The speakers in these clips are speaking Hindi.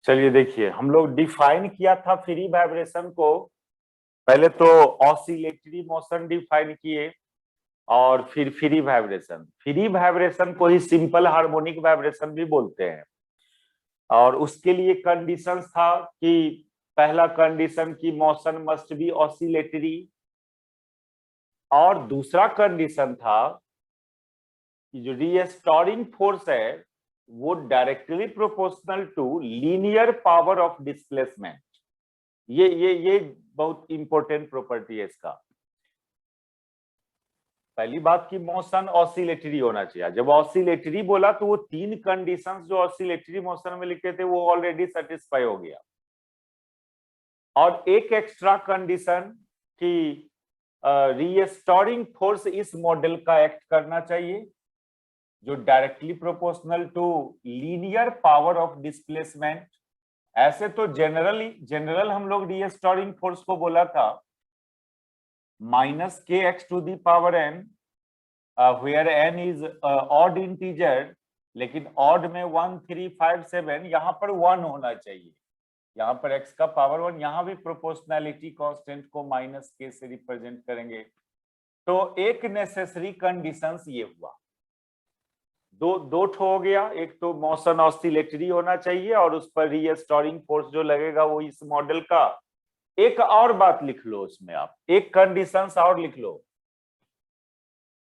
चलिए देखिए, हम लोग डिफाइन किया था फ्री वाइब्रेशन को। पहले तो ऑसिलेटरी मोशन डिफाइन किए और फिर फ्री वाइब्रेशन को ही सिंपल हार्मोनिक वाइब्रेशन भी बोलते हैं। और उसके लिए कंडीशंस था कि पहला कंडीशन की मोशन मस्ट बी ऑसिलेटरी, और दूसरा कंडीशन था कि जो रीस्टोरिंग फोर्स है वो directly proportional to linear power of displacement. ये बहुत इंपॉर्टेंट प्रॉपर्टी है इसका। पहली बात की मोशन ऑसिलेटरी होना चाहिए। जब ऑसिलेटरी बोला तो वो तीन कंडीशंस जो ऑसिलेटरी मोशन में लिखे थे वो ऑलरेडी सेटिस्फाई हो गया। और एक एक्स्ट्रा कंडीशन कि रीस्टोरिंग फोर्स इस मॉडल का एक्ट करना चाहिए जो directly proportional to linear power of displacement. ऐसे तो जनरल हम लोग रीस्टोरिंग फोर्स को बोला था -kx to the power n, where n is odd integer, लेकिन odd में 1 3 5 7, यहाँ पर 1 होना चाहिए। यहाँ पर x का पावर 1, यहाँ भी प्रोपोर्शनैलिटी कांस्टेंट को -k से रिप्रेजेंट करेंगे। तो एक नेसेसरी कंडीशंस ये हुआ, दो ठो हो गया। एक तो मोशन ऑसिलेटरी होना चाहिए और उस पर रीस्टोरिंग फोर्स जो लगेगा वो इस मॉडल का। एक और बात लिख लो उसमें, आप एक कंडीशंस और लिख लो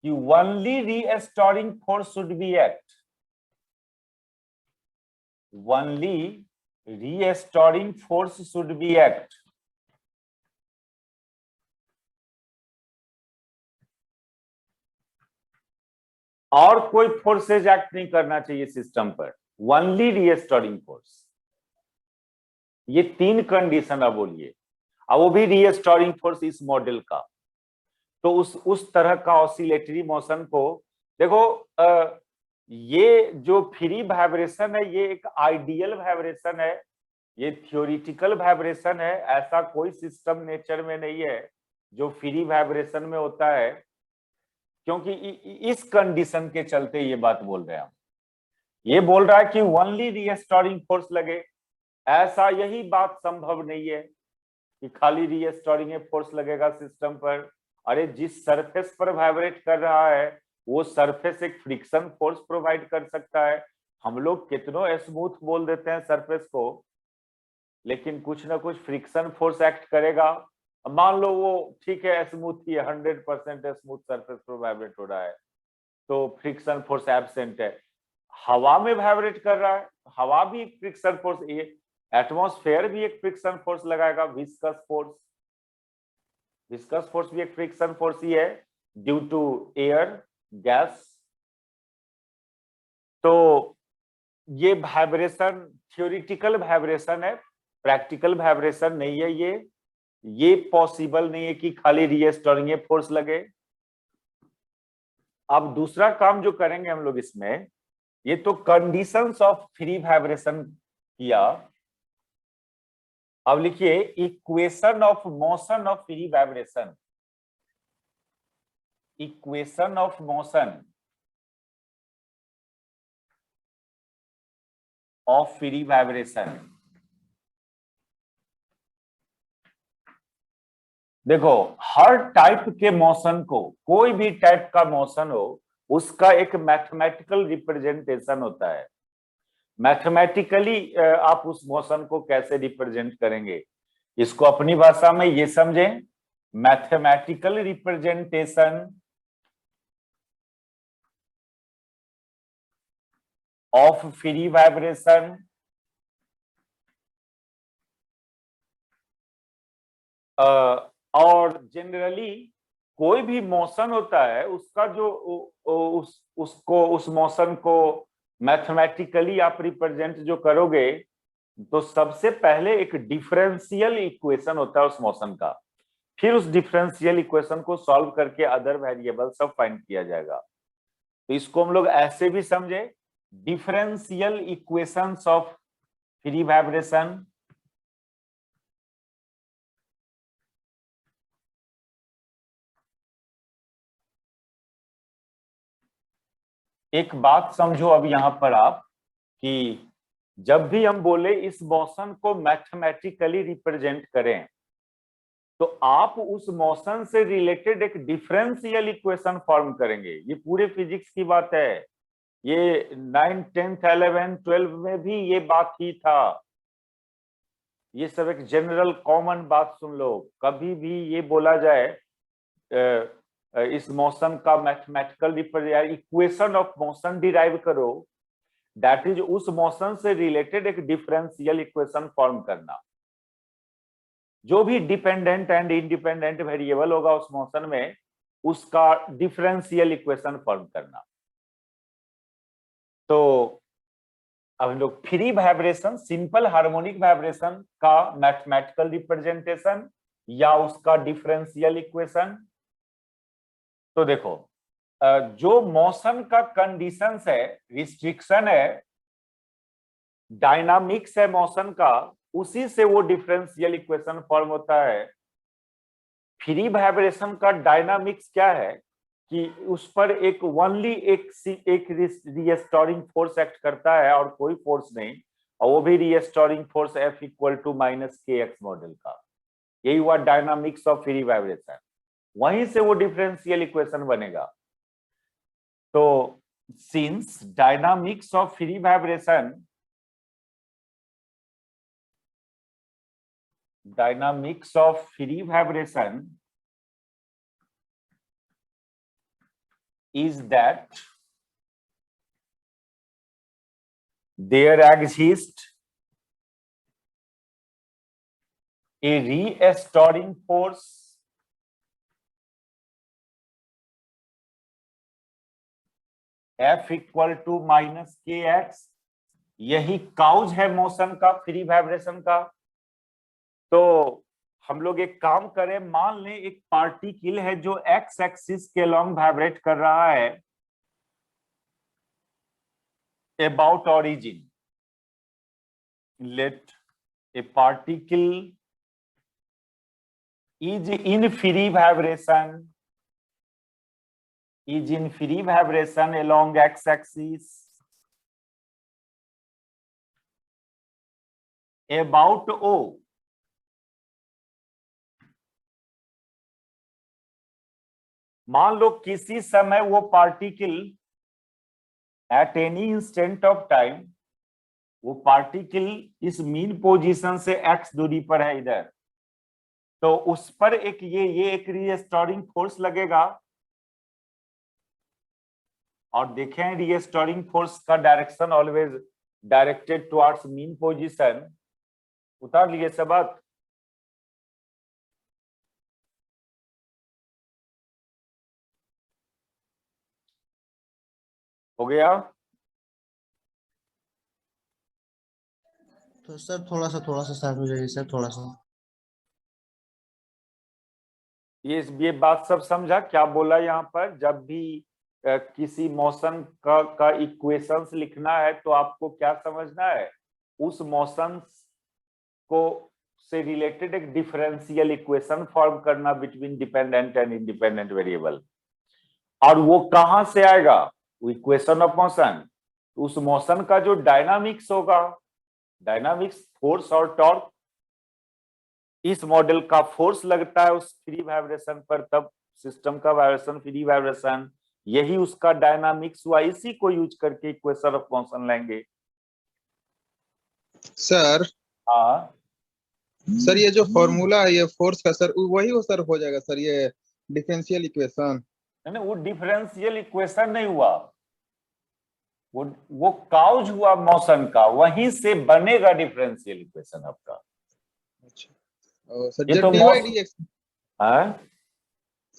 कि only restoring force should be act, only restoring force should be act. और कोई फोर्सेज एक्ट नहीं करना चाहिए सिस्टम पर, ओनली रीस्टोरिंग फोर्स। ये तीन कंडीशन अब बोलिए, अब वो भी रीस्टोरिंग फोर्स इस मॉडल का। तो उस तरह का ऑसिलेटरी मोशन को देखो, ये जो फ्री वाइब्रेशन है ये एक आइडियल वाइब्रेशन है, ये थियोरिटिकल वाइब्रेशन है। ऐसा कोई सिस्टम नेचर में नहीं है जो फ्री वाइब्रेशन में होता है, क्योंकि इस कंडीशन के चलते ये बात बोल रहे हैं हम। ये बोल रहा है कि ओनली रीस्टोरिंग फोर्स लगे, ऐसा यही बात संभव नहीं है कि खाली रीस्टोरिंग फोर्स लगेगा सिस्टम पर। अरे जिस सरफेस पर वाइब्रेट कर रहा है वो सरफेस एक फ्रिक्शन फोर्स प्रोवाइड कर सकता है। हम लोग कितनों स्मूथ बोल देते हैं सरफेस को, लेकिन कुछ ना कुछ फ्रिक्शन फोर्स एक्ट करेगा। मान लो वो ठीक है स्मूथ ही है, 100% स्मूथ सरफेस पर वाइब्रेट हो रहा है तो फ्रिक्शन फोर्स एब्सेंट है। हवा में वाइब्रेट कर रहा है, हवा भी एक फ्रिक्शन फोर्स, एटमॉस्फेयर भी एक फ्रिक्शन फोर्स लगाएगा, विस्कस फोर्स। विस्कस फोर्स भी एक फ्रिक्शन फोर्स ही है ड्यू टू एयर गैस। तो ये वाइब्रेशन थ्योरेटिकल वाइब्रेशन है, प्रैक्टिकल वाइब्रेशन नहीं है। ये पॉसिबल नहीं है कि खाली रीस्टोरिंग फोर्स लगे। अब दूसरा काम जो करेंगे हम लोग इसमें, ये तो कंडीशंस ऑफ फ्री वाइब्रेशन किया। अब लिखिए equation of motion of free vibration, equation of motion of free vibration. देखो, हर टाइप के मोशन को, कोई भी टाइप का मोशन हो उसका एक मैथमेटिकल रिप्रेजेंटेशन होता है। मैथमेटिकली आप उस मोशन को कैसे रिप्रेजेंट करेंगे, इसको अपनी भाषा में ये समझें, mathematical representation of free vibration. और जनरली कोई भी मोशन होता है उसका जो उस मोशन को मैथमेटिकली आप रिप्रेजेंट जो करोगे तो सबसे पहले एक डिफरेंशियल इक्वेशन होता है उस मोशन का, फिर उस डिफरेंशियल इक्वेशन को सॉल्व करके अदर वेरिएबल सब फाइंड किया जाएगा। तो इसको हम लोग ऐसे भी समझे, differential equations of free vibration. एक बात समझो अब यहां पर आप कि जब भी हम बोले इस मोशन को मैथमेटिकली रिप्रेजेंट करें, तो आप उस मोशन से रिलेटेड एक डिफरेंशियल इक्वेशन फॉर्म करेंगे। ये पूरे फिजिक्स की बात है, ये 9th 10th 11th 12th में भी ये बात ही था। ये सब एक जनरल कॉमन बात सुन लो, कभी भी ये बोला जाए इस मोशन का mathematical equation of motion derive करो, दैट इज उस मोशन से रिलेटेड एक डिफरेंशियल इक्वेशन फॉर्म करना। जो भी डिपेंडेंट एंड इंडिपेंडेंट वेरिएबल होगा उस मोशन में, उसका डिफरेंशियल इक्वेशन फॉर्म करना। तो अब हम लोग free vibration, simple harmonic vibration का मैथमेटिकल रिप्रेजेंटेशन या उसका डिफरेंशियल इक्वेशन। तो देखो, जो मोशन का कंडीशंस है, रिस्ट्रिक्शन है, डायनामिक्स है मोशन का, उसी से वो डिफरेंशियल इक्वेशन फॉर्म होता है। फ्री वाइब्रेशन का डायनामिक्स क्या है कि उस पर एक ओनली एक रीस्टोरिंग फोर्स एक्ट करता है और कोई फोर्स नहीं, और वो भी restoring force F equal to -kx model का। यही हुआ डायनामिक्स ऑफ फ्री वाइब्रेशन, वहीं से वो डिफरेंशियल इक्वेशन बनेगा। तो since dynamics of free vibration, dynamics of free vibration is that there exists a restoring force F equal to -kx। यही काउज है मोशन का, फ्री वाइब्रेशन का। तो हम लोग एक काम करें, मान लें एक पार्टिकल है जो एक्स एक्सिस के लॉन्ग वाइब्रेट कर रहा है about origin. Let a particle is in free vibration along x-axis about O। मान लो किसी समय वो particle at any instant of time, वो पार्टिकल इस मीन पोजीशन से x दूरी पर है इधर, तो उस पर एक ये एक रीस्टोरिंग फोर्स लगेगा। और देखें रीस्टोरिंग फोर्स का direction always directed towards mean position. उतार लिए सब बात? हो गया? तो सर थोड़ा सा स्टार्ट हो जाइए सर, थोड़ा सा। ये बात सब समझा क्या बोला यहाँ पर? जब भी किसी मोशन का इक्वेशंस लिखना है तो आपको क्या समझना है, उस मोशन को से रिलेटेड एक डिफरेंशियल इक्वेशन फॉर्म करना between dependent and independent variable. और वो कहां से आएगा? वो इक्वेशन ऑफ मोशन। उस मोशन का जो डायनामिक्स होगा, डायनामिक्स फोर्स और टॉर्क, इस मॉडल का फोर्स लगता है उस फ्री वाइब्रेशन पर, तब सिस्टम का वाइब्रेशन फ्री वाइब्रेशन, यही उसका डायनामिक्स हुआ। इसी को यूज करके इक्वेशन ऑफ मोशन लेंगे। सर हाँ सर, ये जो फॉर्मूला है ये फोर्स का सर, वही हो सर हो जाएगा सर, ये डिफरेंशियल इक्वेशन? नहीं, वो डिफरेंशियल इक्वेशन नहीं हुआ, वो काउज हुआ मोशन का, वहीं से बनेगा डिफरेंशियल इक्वेशन आपका। अच्छा सर, ये जब तो dy dx,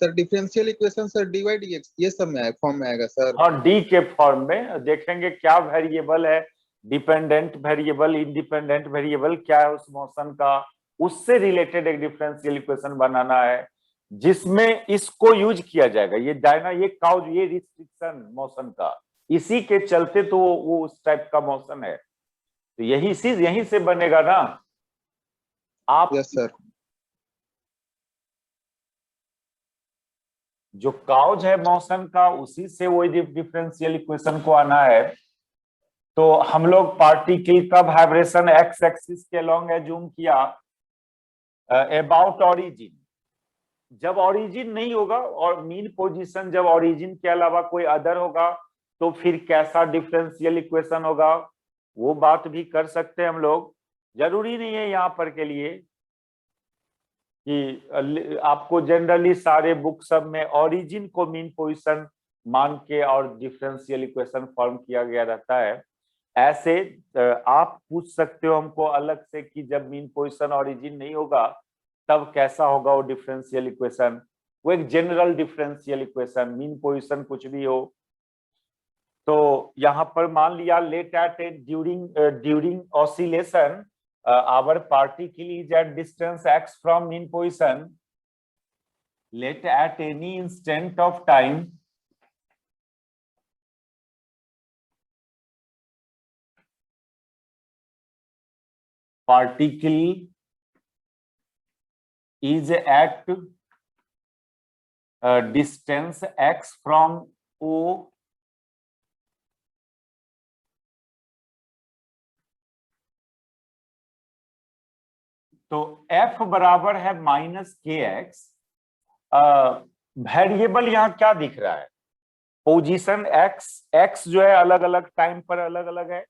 sir differential equation sir dy dx ये सब में फॉर्म में आएगा सर? और डी के फॉर्म में देखेंगे क्या वेरिएबल है, डिपेंडेंट वेरिएबल, इंडिपेंडेंट वेरिएबल क्या है उस मोशन का, उससे रिलेटेड एक डिफरेंशियल इक्वेशन बनाना है जिसमें इसको यूज किया जाएगा। ये काउज, ये रिस्ट्रिक्शन मोशन का, इसी के चलते तो वो उस टाइप का मोशन है। तो यही चीज यहीं से बनेगा ना आप। Yes sir. जो काउज है मोशन का, उसी से वही डिफरेंशियल इक्वेशन को आना है। तो हम लोग पार्टिकल का वाइब्रेशन एक्स एक्सिस के अलोंग एज्यूम किया अबाउट ओरिजिन। जब ओरिजिन नहीं होगा और मीन पोजीशन जब ओरिजिन के अलावा कोई अदर होगा तो फिर कैसा डिफरेंशियल इक्वेशन होगा, वो बात भी कर सकते हैं हम लोग। जरूरी नहीं है यहाँ पर के लिए कि आपको जनरली सारे बुक सब में ओरिजिन को मीन पोजीशन मान के और डिफरेंशियल इक्वेशन फॉर्म किया गया रहता है। ऐसे आप पूछ सकते हो हमको अलग से कि जब मीन पोजीशन ओरिजिन नहीं होगा तब कैसा होगा वो डिफरेंशियल इक्वेशन। वो एक general differential equation, mean position कुछ भी हो। तो यहाँ पर मान लिया let at during oscillation our particle is at distance x from mean position, let at any instant of time particle is at distance x from O तो f बराबर है -kx। वेरिएबल यहाँ क्या दिख रहा है, पोजीशन x जो है अलग अलग टाइम पर अलग अलग है,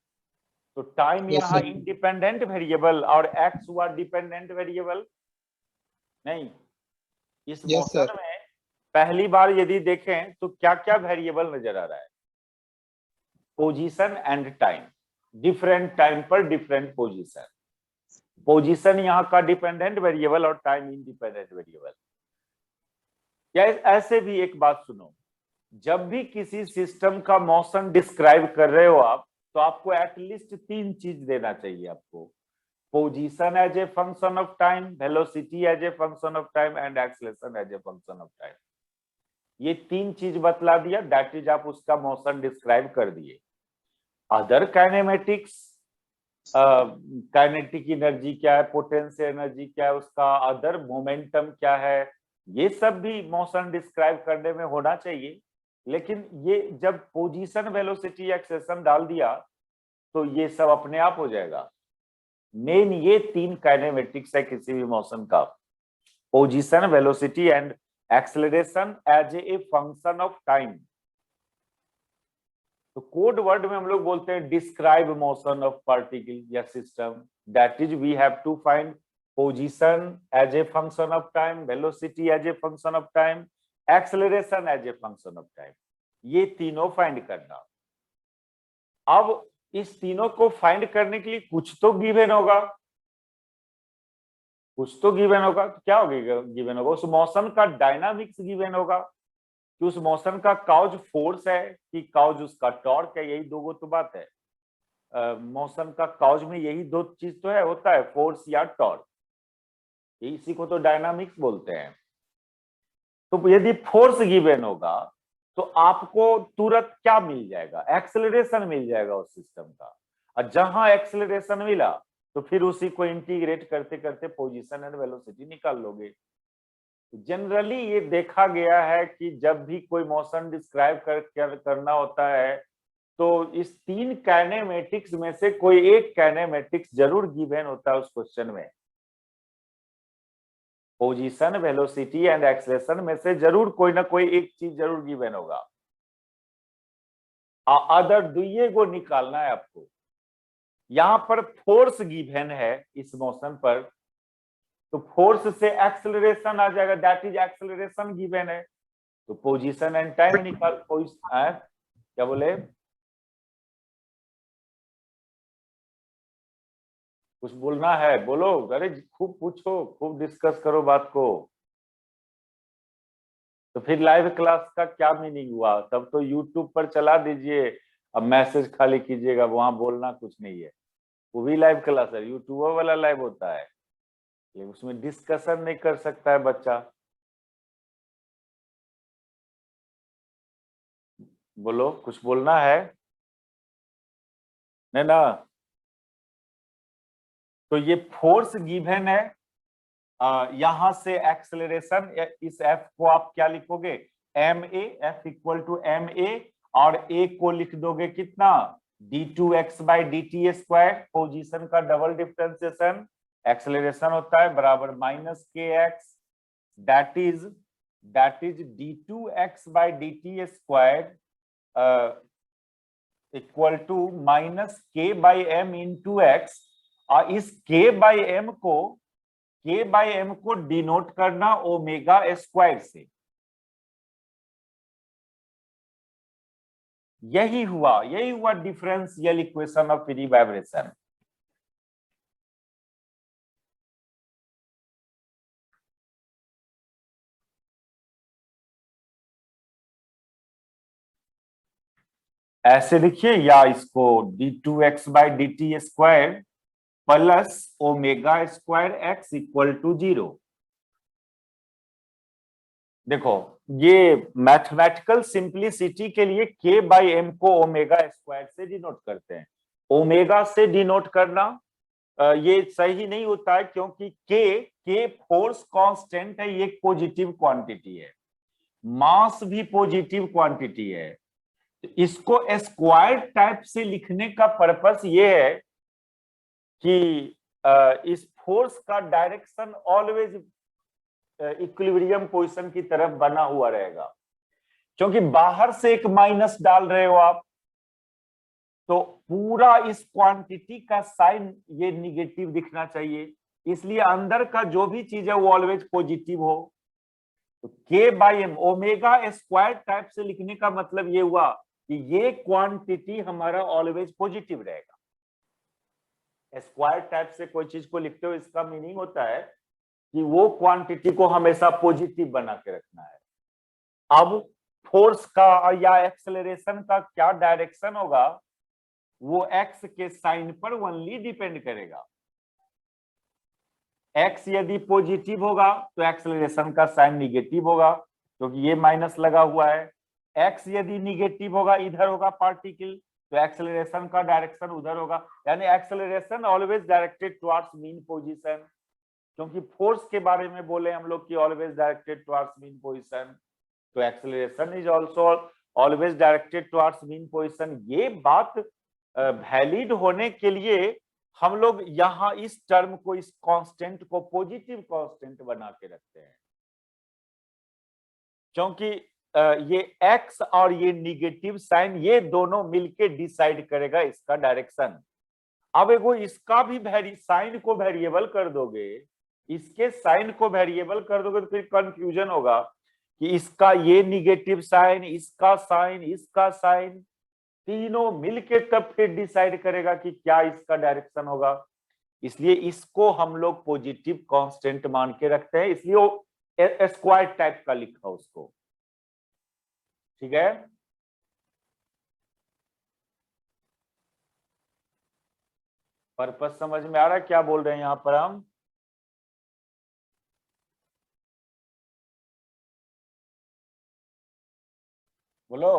तो टाइम Yes, यहाँ sir. इंडिपेंडेंट वेरिएबल और x हुआ डिपेंडेंट वेरिएबल नहीं। इस Yes, मोशन sir. में पहली बार यदि देखें तो क्या क्या वेरिएबल नजर आ रहा है, position and time, different time पर डिफरेंट पोजीशन। पोजीशन यहाँ का डिपेंडेंट वेरिएबल और टाइम इंडिपेंडेंट वेरिएबल। या ऐसे भी एक बात सुनो, जब भी किसी सिस्टम का मोशन डिस्क्राइब कर रहे हो आप, तो आपको एटलीस्ट 3 चीज देना चाहिए आपको, position as a function of time, velocity as a function of time and acceleration as a function of time. ये 3 चीज बतला दिया, दैट इज आप उसका मोशन डिस्क्राइब कर दिए। अदर काइनेमेटिक्स, काइनेटिक एनर्जी क्या है, पोटेंशियल एनर्जी क्या है, उसका अदर मोमेंटम क्या है, ये सब भी मोशन डिस्क्राइब करने में होना चाहिए। लेकिन ये जब पोजीशन वेलोसिटी एक्सेलेरेशन डाल दिया तो ये सब अपने आप हो जाएगा। मेन ये 3 काइनेमेटिक्स है किसी भी मोशन का, position velocity and acceleration as a function of time. तो कोड वर्ड में हम लोग बोलते हैं डिस्क्राइब मोशन ऑफ पार्टिकल या system, that is we have to find position as a function of time, velocity as a function of time, acceleration as a function of time. ये तीनों फाइंड करना। अब इस तीनों को फाइंड करने के लिए कुछ तो गिवन होगा, कुछ तो गिवन होगा। तो क्या होगा गिवन होगा, उस मोशन का डायनामिक्स गिवन होगा कि उस मोशन का काउज फोर्स है कि काउज उसका टॉर्क है। यही दो तो बात है, मोशन का काउज में यही 2 चीज तो है, होता है फोर्स या टॉर्क, इसी को तो डायनामिक्स बोलते हैं। तो यदि फोर्स गिवन होगा तो आपको तुरंत क्या मिल जाएगा, एक्सेलरेशन मिल जाएगा उस सिस्टम का। और जहां एक्सेलरेशन मिला तो फिर उसी को इंटीग्रेट करते करते पोजीशन एंड वेलोसिटी निकाल लोगे। जनरली ये देखा गया है कि जब भी कोई मोशन डिस्क्राइब करना होता है तो इस 3 काइनेमेटिक्स में से कोई एक काइनेमेटिक्स जरूर गिवन होता है उस क्वेश्चन में। पोजीशन, वेलोसिटी एंड एक्सेलरेशन में से जरूर कोई ना कोई एक चीज जरूर गिवन होगा। अदर दुइये को निकालना है आपको। यहां पर फोर्स गिवन है इस मोशन पर, तो फोर्स से एक्सेलरेशन आ जाएगा, दैट इज एक्सेलरेशन गिवन है। तो पोजीशन एंड टाइम निकाल, क्या बोले, कुछ बोलना है बोलो, अरे खूब पूछो, खूब डिस्कस करो बात को। तो फिर लाइव क्लास का क्या मीनिंग हुआ, तब तो यूट्यूब पर चला दीजिए, अब मैसेज खाली कीजिएगा, वहां बोलना कुछ नहीं है। वो भी लाइव क्लास है, यूट्यूब वाला लाइव होता है, ये उसमें डिस्कशन नहीं कर सकता है बच्चा। बोलो, कुछ बोलना है नहीं ना। तो ये फोर्स गिवन है, यहां से एक्सेलरेशन, इस एफ को आप क्या लिखोगे, m a, F equal to m a, और ए को लिख दोगे कितना, d2x बाई dt स्क्वायर, पोजीशन का डबल डिफरेंशिएशन, एक्सेलरेशन होता है बराबर -kx, that is d2x by dt square equal to -k/m into x। और इस k/m को डिनोट करना ओमेगा स्क्वायर से। यही हुआ differential equation of free vibration. ऐसे लिखिए, या इसको d2x by dt square plus omega square x equal to 0। देखो, ये मैथमेटिकल सिंप्लिसिटी के लिए k/m को ओमेगा स्क्वायर से डिनोट करते हैं। ओमेगा से डिनोट करना ये सही नहीं होता है, क्योंकि k फोर्स कांस्टेंट है, ये एक पॉजिटिव क्वांटिटी है, मास भी पॉजिटिव क्वांटिटी है। तो इसको स्क्वायर टाइप से लिखने का पर्पस ये है कि इस फोर्स का डायरेक्शन ऑलवेज इक्विलिब्रियम पोजीशन की तरफ बना हुआ रहेगा, क्योंकि बाहर से एक माइनस डाल रहे हो आप, तो पूरा इस क्वांटिटी का साइन ये निगेटिव दिखना चाहिए, इसलिए अंदर का जो भी चीज है वो ऑलवेज पॉजिटिव हो। तो k/m ओमेगा स्क्वायर टाइप से लिखने का मतलब ये हुआ कि ये क्वांटिटी हमारा ऑलवेज पॉजिटिव रहेगा। स्क्वायर टाइप से कोई चीज को लिखते हो, इसका मीनिंग होता है कि वो क्वांटिटी को हमेशा पॉजिटिव बना के रखना है। अब फोर्स का या एक्सेलरेशन का क्या डायरेक्शन होगा, वो एक्स के साइन पर ओनली डिपेंड करेगा। एक्स यदि पॉजिटिव होगा तो एक्सेलरेशन का साइन निगेटिव होगा, क्योंकि ये माइनस लगा हुआ है। एक्स यदि निगेटिव होगा, इधर होगा पार्टिकल, तो एक्सेलरेशन का डायरेक्शन उधर होगा, यानी acceleration always directed towards mean position, क्योंकि फोर्स के बारे में बोले हम लोग कि always directed towards mean position, तो acceleration is also always directed towards mean position. ये बात वैलिड होने के लिए हम लोग यहाँ इस टर्म को, इस कांस्टेंट को पॉजिटिव कांस्टेंट बना के रखते हैं, क्योंकि ये x और ये निगेटिव साइन ये दोनों मिलके डिसाइड करेगा इसका डायरेक्शन। अब एगो इसका भी साइन को वेरिएबल कर दोगे, इसके साइन को वेरिएबल कर दोगे, तो फिर कंफ्यूजन होगा कि इसका ये निगेटिव साइन, इसका साइन, इसका साइन, तीनों मिलके तब फिर डिसाइड करेगा कि क्या इसका डायरेक्शन होगा। इसलिए इसको हम लोग पॉजिटिव कांस्टेंट मान के रखते हैं, इसलिए वो स्क्वायर टाइप का लिखा उसको। ठीक है, पर्पस समझ में आ रहा है क्या बोल रहे हैं यहां पर हम? बोलो।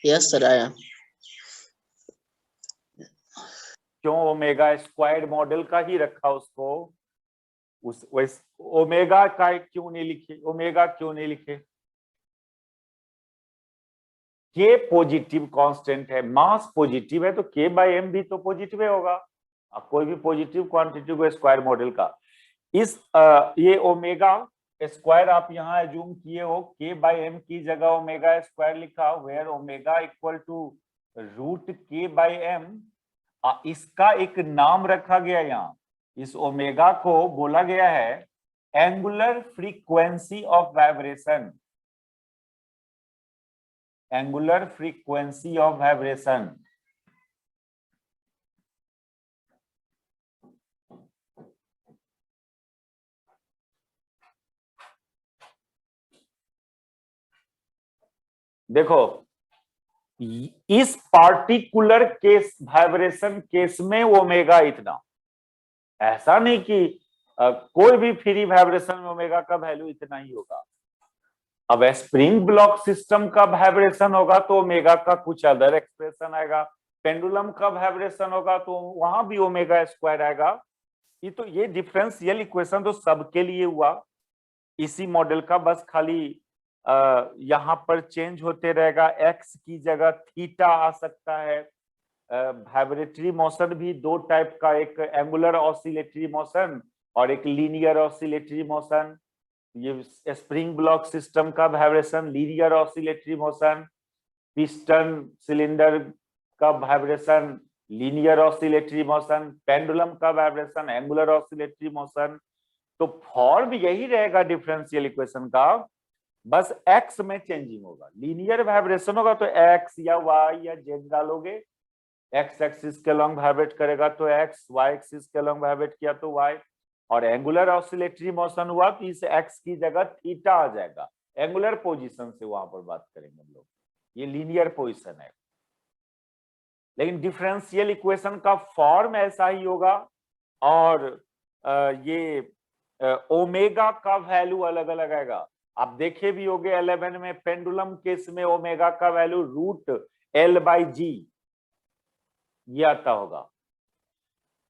यस सर, आया। क्यों ओमेगा स्क्वायर्ड मॉडल का ही रखा उसको, उस ओमेगा का क्यों नहीं लिखे, ओमेगा क्यों नहीं लिखे? के पॉजिटिव कांस्टेंट है, मास पॉजिटिव है, तो k/m भी तो पॉजिटिव होगा। अब कोई भी पॉजिटिव क्वांटिटी को स्क्वायर मॉडल का इस ये ओमेगा स्क्वायर आप यहाँ एज्यूम किए हो, k/m की जगह ओमेगा स्क्वायर लिखा, where omega equal to √k/m। इसका एक नाम रखा गया, यहाँ इस ओमेगा को बोला गया है angular frequency of vibration, angular frequency of vibration. देखो, इस पार्टिकुलर केस वाइब्रेशन केस में ओमेगा इतना, ऐसा नहीं कि कोई भी फ्री वाइब्रेशन में ओमेगा का वैल्यू इतना ही होगा। अब स्प्रिंग ब्लॉक सिस्टम का वाइब्रेशन होगा तो ओमेगा का कुछ अदर एक्सप्रेशन आएगा, पेंडुलम का वाइब्रेशन होगा तो वहां भी ओमेगा स्क्वायर आएगा। ये डिफरेंशियल इक्वेशन तो सबके लिए हुआ इसी मॉडल का, बस खाली यहाँ पर चेंज होते रहेगा, एक्स की जगह थीटा आ सकता है। वाइब्रेटरी मोशन भी दो टाइप का, एक एंगुलर ऑसिलेटरी मोशन और एक लीनियर ऑसिलेटरी मोशन। ये स्प्रिंग ब्लॉक सिस्टम का vibration linear oscillatory motion, piston cylinder का vibration linear oscillatory motion, pendulum का वाइब्रेशन एंगुलर ऑसिलेटरी मोशन। तो फॉर्म यही रहेगा डिफरेंशियल इक्वेशन का, बस एक्स में चेंजिंग होगा। लीनियर वाइब्रेशन होगा तो एक्स या वाई या जेड डालोगे, एक्स एक्सिस के लॉन्ग वाइब्रेट करेगा तो एक्स, वाई एक्सिस के लॉन्ग वाइब्रेट किया तो वाई। और एंगुलर ऑसिलेटरी मोशन हुआ तो इस एक्स की जगह थीटा आ जाएगा। एंगुलर पोजीशन से वहां पर बात करेंगे हम लोग, ये लीनियर पोजीशन है। लेकिन डिफरेंशियल इक्वेशन का फॉर्म ऐसा ही होगा, और ये ओमेगा का वैल्यू अलग अलग आएगा। आप देखे भी होंगे 11 में पेंडुलम केस में ओमेगा का वैल्यू √L/G ये आता होगा।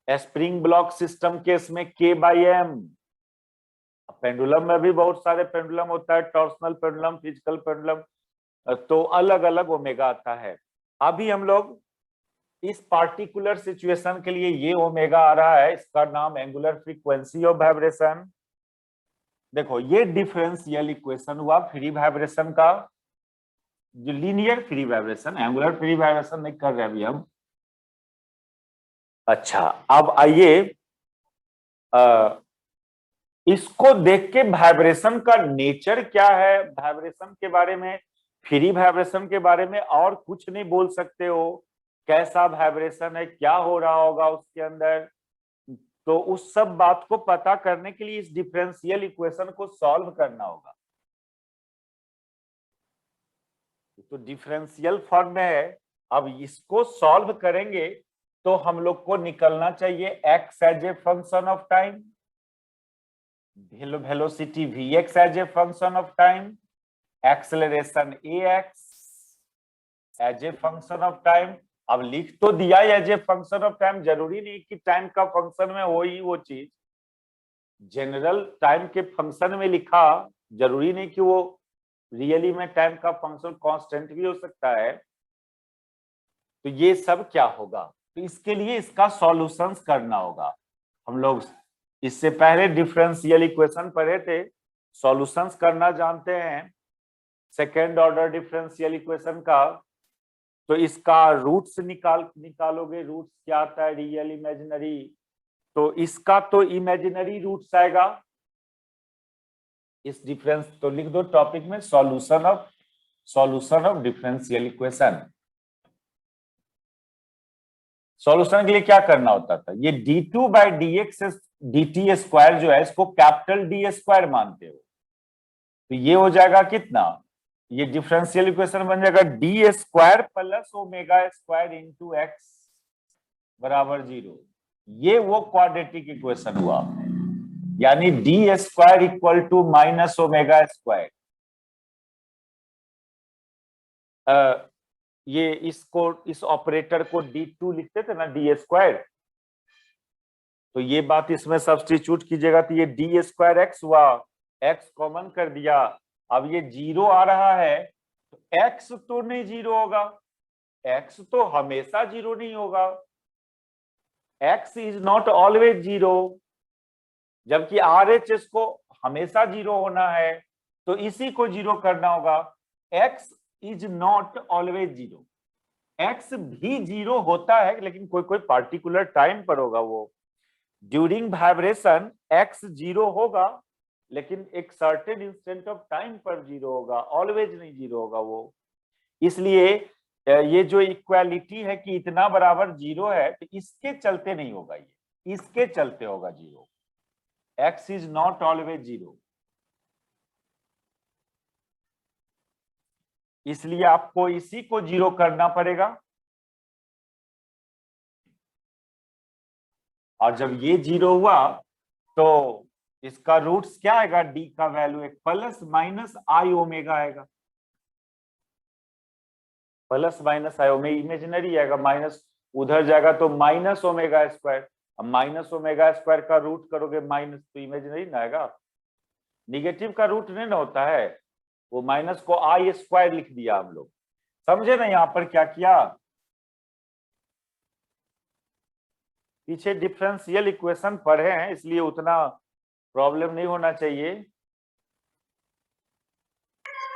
स्प्रिंग ब्लॉक सिस्टम केस में K/M। पेंडुलम में भी बहुत सारे पेंडुलम होता है, टॉर्सनल पेंडुलम, फिजिकल पेंडुलम, तो अलग अलग ओमेगा आता है। अभी हम लोग इस पार्टिकुलर सिचुएशन के लिए ये ओमेगा आ रहा है, इसका नाम एंगुलर फ्रीक्वेंसी ऑफ वाइब्रेशन। देखो ये डिफरेंशियल इक्वेशन हुआ फ्री वाइब्रेशन का, जो linear free vibration, angular free vibration नहीं कर रहे अभी हम। अच्छा, अब आइए इसको देख के वाइब्रेशन का नेचर क्या है, वाइब्रेशन के बारे में, फ्री वाइब्रेशन के बारे में और कुछ नहीं बोल सकते हो, कैसा वाइब्रेशन है, क्या हो रहा होगा उसके अंदर। तो उस सब बात को पता करने के लिए इस डिफरेंशियल इक्वेशन को सॉल्व करना होगा। तो डिफरेंशियल फॉर्म में है, अब इसको सॉल्व करेंगे तो हम लोग को निकलना चाहिए x as a function of time, velocity vx as a function of time, acceleration ax as a function of time. अब लिख तो दिया as a function of time, जरूरी नहीं कि टाइम का फंक्शन में हो ही वो चीज, जनरल टाइम के फंक्शन में लिखा, जरूरी नहीं कि वो रियली में टाइम का फंक्शन कांस्टेंट भी हो सकता है। तो ये सब क्या होगा, तो इसके लिए इसका सॉल्यूशंस करना होगा। हम लोग इससे पहले डिफरेंशियल इक्वेशन पढ़े थे, सॉल्यूशंस करना जानते हैं सेकेंड ऑर्डर डिफरेंशियल इक्वेशन का। तो इसका रूट्स निकालोगे, रूट्स क्या आता है, रियल इमेजिनरी, तो इसका तो इमेजिनरी रूट्स आएगा इस डिफरेंस। तो लिख दो टॉपिक में solution of differential equation. Solution के लिए क्या करना होता था, ये d2/dx dt स्क्वायर जो है इसको कैपिटल D स्क्वायर मानते हो, तो ये हो जाएगा कितना, ये डिफरेंशियल इक्वेशन बन जाएगा d square plus omega square into x बराबर 0। ये वो क्वाड्रेटिक इक्वेशन हुआ, यानी d square equal to minus omega square. ये इसको, इस ऑपरेटर को d2 लिखते थे ना, d स्क्वायर, तो ये बात इसमें सब्स्टिट्यूट कीजिएगा तो ये d स्क्वायर एक्स हुआ, x कॉमन कर दिया, अब ये 0 आ रहा है तो x तो नहीं 0 होगा, x तो हमेशा 0 नहीं होगा, x इज नॉट ऑलवेज 0, जबकि RHS को हमेशा 0 होना है, तो इसी को 0 करना होगा। x is not always 0, x भी 0 होता है लेकिन कोई कोई पार्टिकुलर टाइम पर होगा, वो ड्यूरिंग वाइब्रेशन x 0 होगा लेकिन एक सर्टेन इंस्टेंट ऑफ टाइम पर 0 होगा, ऑलवेज नहीं 0 होगा वो। इसलिए ये जो इक्वालिटी है कि इतना बराबर 0 है, तो इसके चलते नहीं होगा, ये इसके चलते होगा 0, x इज नॉट ऑलवेज 0। इसलिए आपको इसी को 0 करना पड़ेगा, और जब ये 0 हुआ तो इसका रूट्स क्या आएगा, d का वैल्यू एक प्लस माइनस आई ओमेगा आएगा, plus minus I omega imaginary आएगा, माइनस उधर जाएगा तो माइनस ओमेगा स्क्वायर। अब माइनस ओमेगा स्क्वायर का रूट करोगे माइनस, तो इमेजिनरी ना आएगा, निगेटिव का रूट नहीं ना होता है, वो माइनस को आई स्क्वायर लिख दिया हम लोग, समझे ना यहाँ पर क्या किया। पीछे डिफरेंशियल इक्वेशन पढ़े हैं इसलिए उतना प्रॉब्लम नहीं होना चाहिए।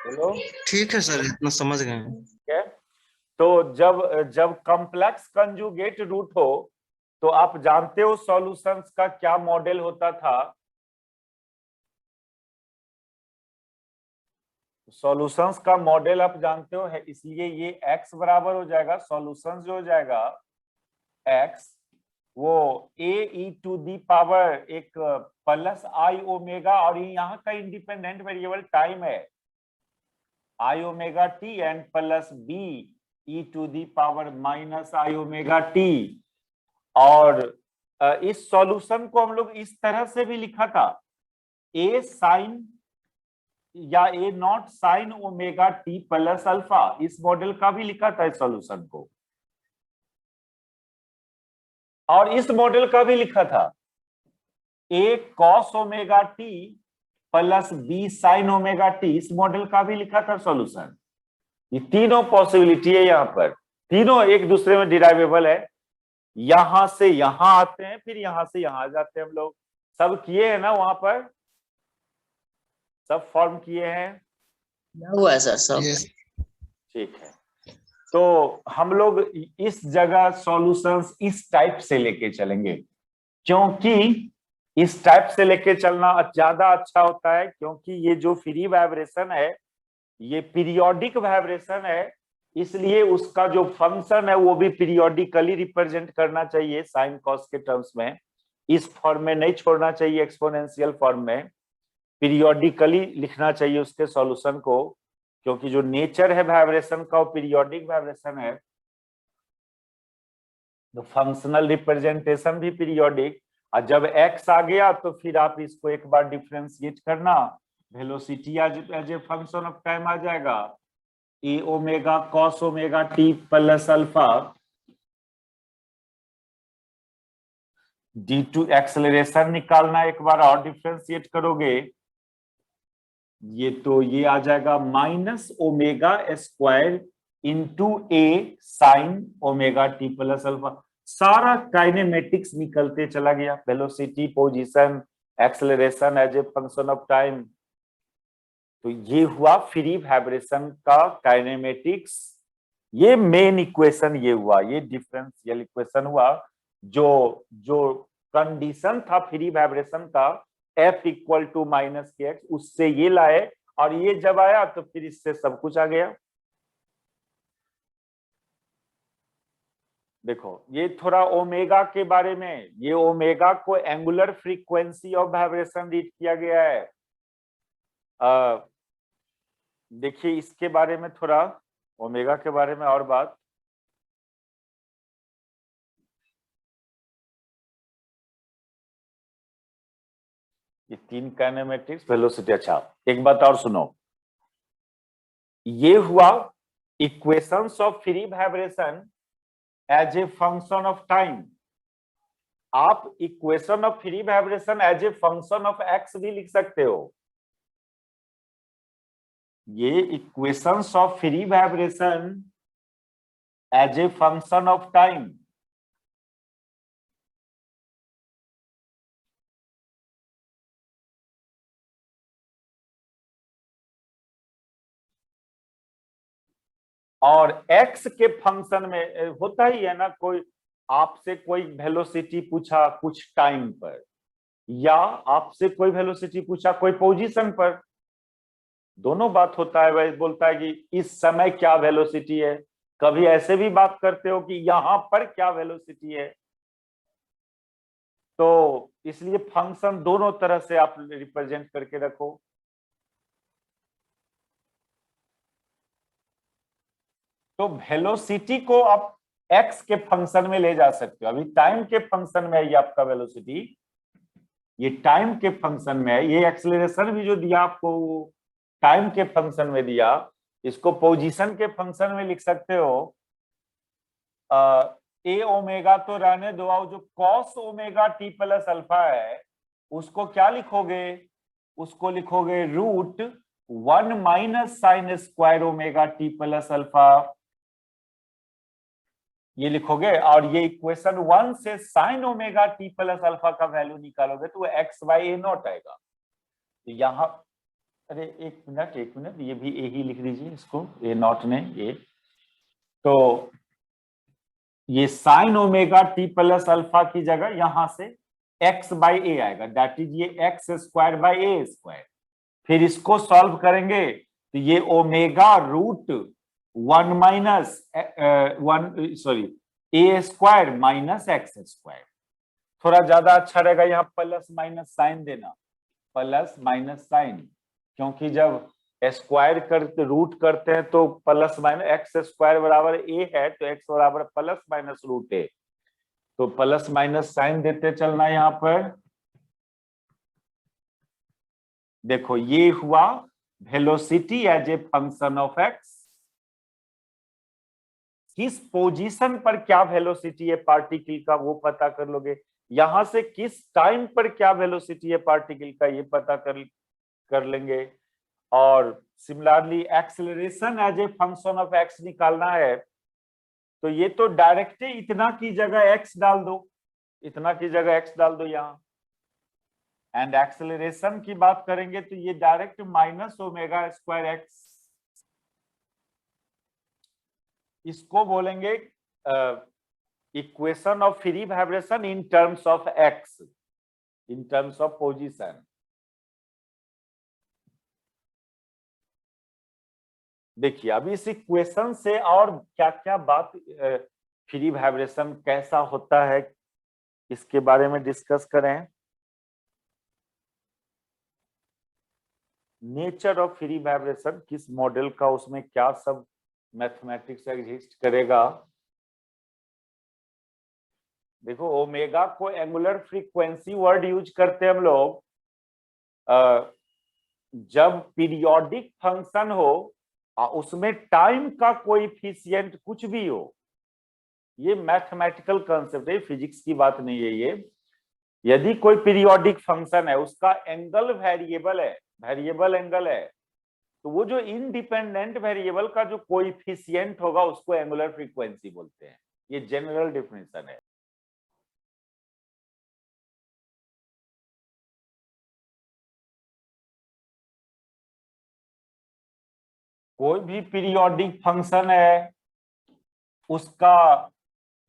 बोलो ठीक है सर, इतना समझ गए हैं। ठीक है। तो जब जब कॉम्प्लेक्स कंजुगेट रूट हो तो आप जानते हो सॉल्यूशंस का क्या मॉडल होता था। सॉल्यूशंस का मॉडल आप जानते हो है, इसलिए ये x बराबर हो जाएगा, सॉल्यूशंस जो हो जाएगा x, वो a e to the power एक प्लस आई ओमेगा, और ये यहाँ का इंडिपेंडेंट वेरिएबल टाइम है, I omega T and plus b e to the power minus I omega T. और इस सॉल्यूशन को हम लोग इस तरह से भी लिखा था, a साइन या A naught sine omega T plus alpha, इस मॉडल का भी लिखा था इस सॉल्यूशन को। और इस मॉडल का भी लिखा था A cos omega T plus B sine omega T, इस मॉडल का भी लिखा था सॉल्यूशन। ये तीनों पॉसिबिलिटी है, यहाँ पर तीनों एक दूसरे में डिराइवेबल है। यहां से यहां आते हैं, फिर यहां से यहां आ जाते हैं हम लोग। सब किए हैं ना वहां पर, सब फॉर्म किए हैं। क्या हुआ है सर सब? Yes. ठीक है, तो हम लोग इस जगह सॉल्यूशंस इस टाइप से लेके चलेंगे, क्योंकि इस टाइप से लेके चलना ज्यादा अच्छा होता है, क्योंकि ये जो फ्री वाइब्रेशन है ये पीरियोडिक वाइब्रेशन है, इसलिए उसका जो फंक्शन है वो भी पीरियोडिकली रिप्रेजेंट करना चाहिए साइन कॉस के टर्म्स में। इस फॉर्म में नहीं छोड़ना चाहिए, एक्सपोनेंशियल फॉर्म में पीरियोडिकली लिखना चाहिए उसके सॉल्यूशन को, क्योंकि जो नेचर है वाइब्रेशन का वो पीरियोडिक वाइब्रेशन है, तो फंक्शनल रिप्रेजेंटेशन भी पीरियोडिक। और जब x आ गया तो फिर आप इसको एक बार डिफरेंशिएट करना, velocity as a function of time आ जाएगा, A omega cos omega T plus alpha d2, acceleration निकालना, एक बार और डिफरेंशिएट करोगे ये तो ये आ जाएगा minus omega square into A sine omega T plus alpha. सारा काइनेमेटिक्स निकलते चला गया, velocity, position, acceleration as a function of time. तो ये हुआ फ्री वाइब्रेशन का काइनेमेटिक्स, ये मेन इक्वेशन ये हुआ, ये डिफरेंशियल इक्वेशन हुआ। जो कंडीशन था फ्री वाइब्रेशन का F equal to minus K X, उससे ये लाए, और ये जब आया तो फिर इससे सब कुछ आ गया। देखो ये थोड़ा ओमेगा के बारे में, ये ओमेगा को angular frequency of vibration read किया गया है। देखिए इसके बारे में थोड़ा, ओमेगा के बारे में और बात, ये तीन काइनेमेटिक्स, वेलोसिटी। अच्छा एक बात और सुनो, ये हुआ equations of free vibration as a function of time. आप equation of free vibration as a function of X भी लिख सकते हो। ये equations of free vibration as a function of time, और x के फंक्शन में होता ही है ना, कोई आपसे कोई वेलोसिटी पूछा कुछ टाइम पर, या आपसे कोई वेलोसिटी पूछा कोई पोजीशन पर, दोनों बात होता है। वही बोलता है कि इस समय क्या वेलोसिटी है, कभी ऐसे भी बात करते हो कि यहां पर क्या वेलोसिटी है। तो इसलिए फंक्शन दोनों तरह से आप रिप्रेजेंट करके रखो। तो वेलोसिटी को आप x के फंक्शन में ले जा सकते हो, अभी टाइम के फंक्शन में है ये आपका वेलोसिटी, ये टाइम के फंक्शन में है। ये एक्सेलरेशन भी जो दिया आपको टाइम के फंक्शन में दिया, इसको पोजीशन के फंक्शन में लिख सकते हो। ए ओमेगा तो रहने दो, जो cos omega T plus alpha है उसको क्या लिखोगे, उसको लिखोगे root 1 minus sine square omega T plus alpha, ये लिखोगे, और ये इक्वेशन 1 से sine omega T plus alpha का वैल्यू निकालोगे तो एक्स बाई ए नॉट आएगा। तो यहाँ, अरे एक मिनट, ये भी ए ही लिख दीजिए इसको, ए नॉट ने ए। तो ये sign omega T plus alpha की जगह यहां से एक्स बाई ए आएगा, दैट इज ये x square by A square. फिर इसको सॉल्व करेंगे तो ये ओमेगा रूट 1 माइनस 1 सॉरी ए स्क्वायर माइनस एक्स स्क्वायर। थोड़ा ज्यादा अच्छा रहेगा यहाँ प्लस माइनस साइन देना, प्लस माइनस साइन, क्योंकि जब स्क्वायर करते रूट करते हैं तो प्लस माइनस एक्स स्क्वायर बराबर ए है, तो एक्स बराबर प्लस माइनस रूट ए, तो प्लस माइनस साइन देते चलना। यहाँ पर देखो ये हुआ velocity as a function of x. किस पोजीशन पर क्या वेलोसिटी है पार्टिकल का वो पता कर लोगे, यहां से किस टाइम पर क्या वेलोसिटी है पार्टिकल का ये पता कर लेंगे। और similarly acceleration as a function of x निकालना है, तो ये तो डायरेक्ट इतना की जगह एक्स डाल दो, इतना की जगह एक्स डाल दो यहाँ। एंड एक्सेलरेशन की बात करेंगे तो ये direct minus omega square x, इसको बोलेंगे equation of free vibration in terms of x, in terms of position. देखिए अभी इस इक्वेशन से और क्या क्या बात, फ्री वाइब्रेशन कैसा होता है इसके बारे में डिस्कस करें। नेचर ऑफ फ्री वाइब्रेशन, किस मॉडल का, उसमें क्या सब मैथमेटिक्स एग्जिस्ट करेगा। देखो ओमेगा को एंगुलर फ्रीक्वेंसी वर्ड यूज करते हैं हम लोग जब पीरियोडिक फंक्शन हो उसमें टाइम का कोएफिशिएंट कुछ भी हो। ये मैथमेटिकल कंसेप्ट है, फिजिक्स की बात नहीं है ये। यदि कोई पीरियोडिक फंक्शन है उसका एंगल वेरिएबल है, वेरिएबल एंगल है, तो वो जो इंडिपेंडेंट वेरिएबल का जो कोएफिशिएंट होगा उसको एंगुलर फ्रीक्वेंसी बोलते हैं। ये जनरल डेफिनेशन है। कोई भी पीरियोडिक फंक्शन है उसका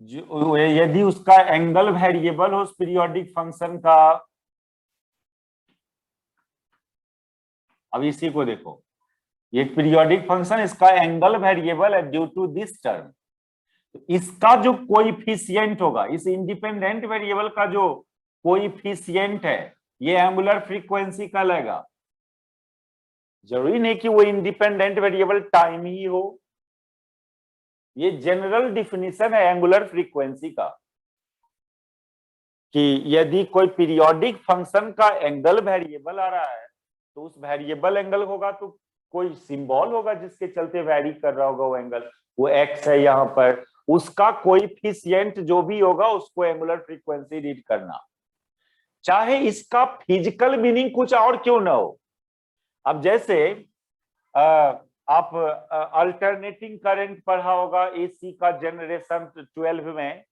यदि उसका एंगल वेरिएबल हो उस पीरियोडिक फंक्शन का, अब इसी को देखो, ये पीरियोडिक फंक्शन, इसका एंगल वेरिएबल है ड्यू टू दिस टर्म, तो इसका जो कोएफिशिएंट होगा, इस इंडिपेंडेंट वेरिएबल का जो कोएफिशिएंट है ये एंगुलर फ्रीक्वेंसी का लगेगा। जरूरी नहीं कि वो इंडिपेंडेंट वेरिएबल टाइम ही हो, ये जनरल डिफिनीशन है एंगुलर फ्रीक्वेंसी का कि यदि कोई पीरियोडिक फंक्शन का एंगल वेरिएबल आ रहा है तो उस वेरिएबल एंगल होगा तो कोई सिंबल होगा जिसके चलते वेरी कर रहा होगा वो एंगल, वो एक्स है यहाँ पर, उसका कोएफिशिएंट जो भी होगा उसको एंगुलर फ्रीक्वेंसी रीड करना, चाहे इसका फिजिकल मीनिंग कुछ और क्यों ना हो। अब जैसे आप अल्टरनेटिंग करंट पढ़ा होगा एसी का जनरेशन 12 में,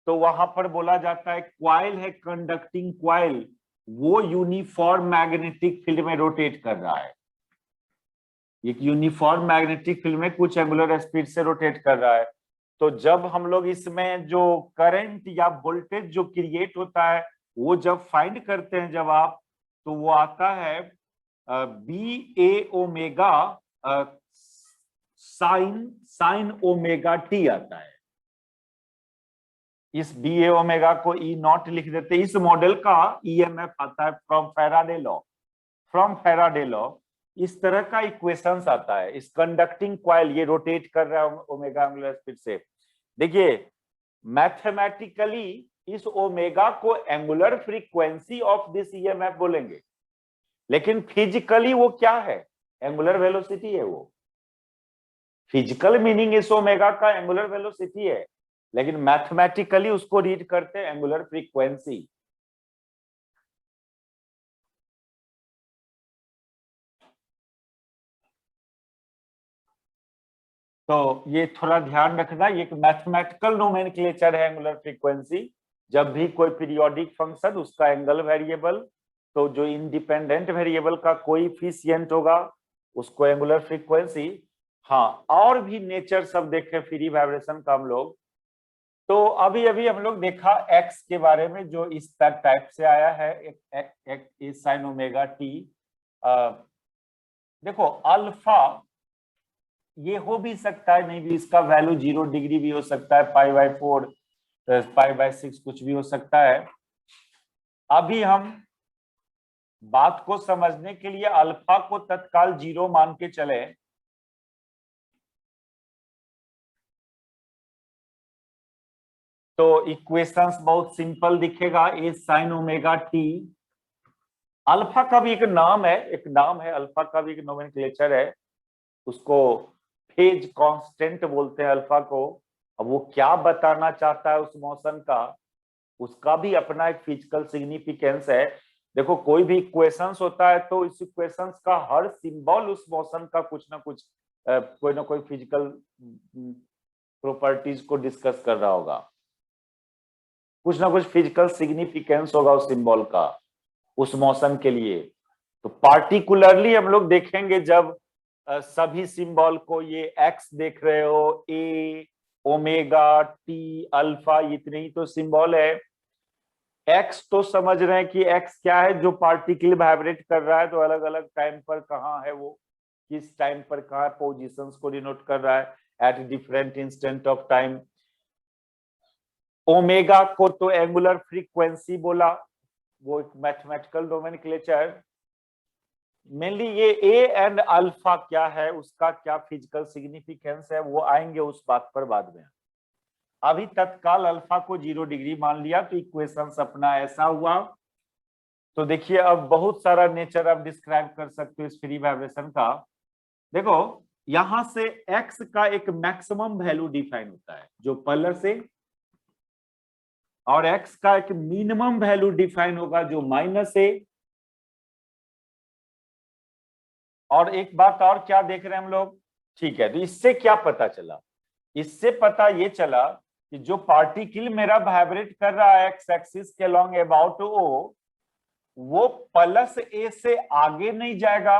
तो वहां पर बोला जाता है क्वाइल है कंडक्टिंग क्वाइल, वो यूनिफॉर्म मैग्नेटिक फील्ड में रोटेट कर रहा है। एक यूनिफॉर्म मैग्नेटिक फील्ड में कुछ एंगुलर स्पीड से रोटेट कर रहा है। तो जब हम लोग इसमें जो करंट या वोल्टेज जो क्रिएट होता है वो जब फाइंड करते हैं जब आप, तो वो आता है बी ए ओमेगा साइन ओमेगा टी आता है। इस बी ए ओमेगा को ई नॉट लिख देते। इस मॉडल का ईएमएफ आता है from Faraday law, from Faraday law इस तरह का इक्वेशंस आता है। इस कंडक्टिंग कॉइल ये रोटेट कर रहा है ओमेगा एंगुलर स्पीड से। देखिए मैथमेटिकली इस ओमेगा को angular frequency of this EMF बोलेंगे, लेकिन फिजिकली वो क्या है, एंगुलर वेलोसिटी है। वो फिजिकल मीनिंग इस ओमेगा का एंगुलर वेलोसिटी है, लेकिन मैथमेटिकली उसको रीड करते हैं एंगुलर फ्रीक्वेंसी। तो ये थोड़ा ध्यान रखना, ये एक मैथमेटिकल नोमेनक्लेचर है एंगुलर फ्रीक्वेंसी। जब भी कोई पीरियोडिक फंक्शन, उसका एंगल वेरिएबल, तो जो इंडिपेंडेंट वेरिएबल का कोएफिशिएंट होगा उसको एंगुलर फ्रीक्वेंसी। हाँ, और भी नेचर सब देखे फ्री वाइब्रेशन का हम लोग। तो अभी अभी हम लोग देखा एक्स के बारे में, जो इस टाइप से आया है, एक साइन ओमेगा टी। देखो अल्फा ये हो भी सकता है, नहीं भी, इसका वैल्यू 0 डिग्री भी हो सकता है, π/4 π/6 कुछ भी हो सकता है। अभी हम बात को समझने के लिए अल्फा को तत्काल 0 मान के चले, तो इक्वेशंस बहुत सिंपल दिखेगा। ए साइन ओमेगा टी, अल्फा का भी एक नाम है, अल्फा का भी एक नोमेनक्लेचर है, उसको फेज कांस्टेंट बोलते हैं अल्फा को। अब वो क्या बताना चाहता है उस मोशन का, उसका भी अपना एक फिजिकल सिग्निफिकेंस है। देखो कोई भी इक्वेशंस होता है तो इस इक्वेशंस का हर सिंबल उस मोशन का कुछ ना कुछ कोई ना कोई फिजिकल प्रॉपर्टीज को डिस्कस कर रहा होगा, कुछ ना कुछ फिजिकल सिग्निफिकेंस होगा उस सिंबल का उस मोशन के लिए। तो पार्टिकुलरली हम लोग देखेंगे जब सभी सिंबल को, ये एक्स देख रहे हो, ए, ओमेगा, टी, अल्फा, इतने ही तो सिंबल है। एक्स तो समझ रहे हैं कि एक्स क्या है, जो पार्टिकल वाइब्रेट कर रहा है, तो अलग अलग टाइम पर कहाँ है वो, किस टाइम पर कहाँ पोजीशंस को डिनोट कर रहा है at different instant of time. Omega को तो एंगुलर फ्रीक्वेंसी बोला, वो एक मैथमेटिकल नोमेनक्लेचर। मेनली ये ए एंड अल्फा क्या है, उसका क्या फिजिकल सिग्निफिकेंस है, वो आएंगे उस बात पर बाद में। अभी तत्काल अल्फा को 0 डिग्री मान लिया तो इक्वेशंस अपना ऐसा हुआ। तो देखिए अब बहुत सारा नेचर आप डिस्क्राइब कर सकते हो इस फ्री वाइब्रेशन का। देखो यहां से एक्स का एक मैक्सिमम वैल्यू डिफाइन होता है जो प्लस है, और एक्स का एक मिनिमम वैल्यू डिफाइन होगा जो माइनस है। और एक बात और क्या देख रहे हैं हम लोग, ठीक है, तो इससे क्या पता चला, इससे पता ये चला कि जो पार्टिकल मेरा वाइब्रेट कर रहा है एक्स एक्सिस के लॉन्ग अबाउट ओ, वो प्लस ए से आगे नहीं जाएगा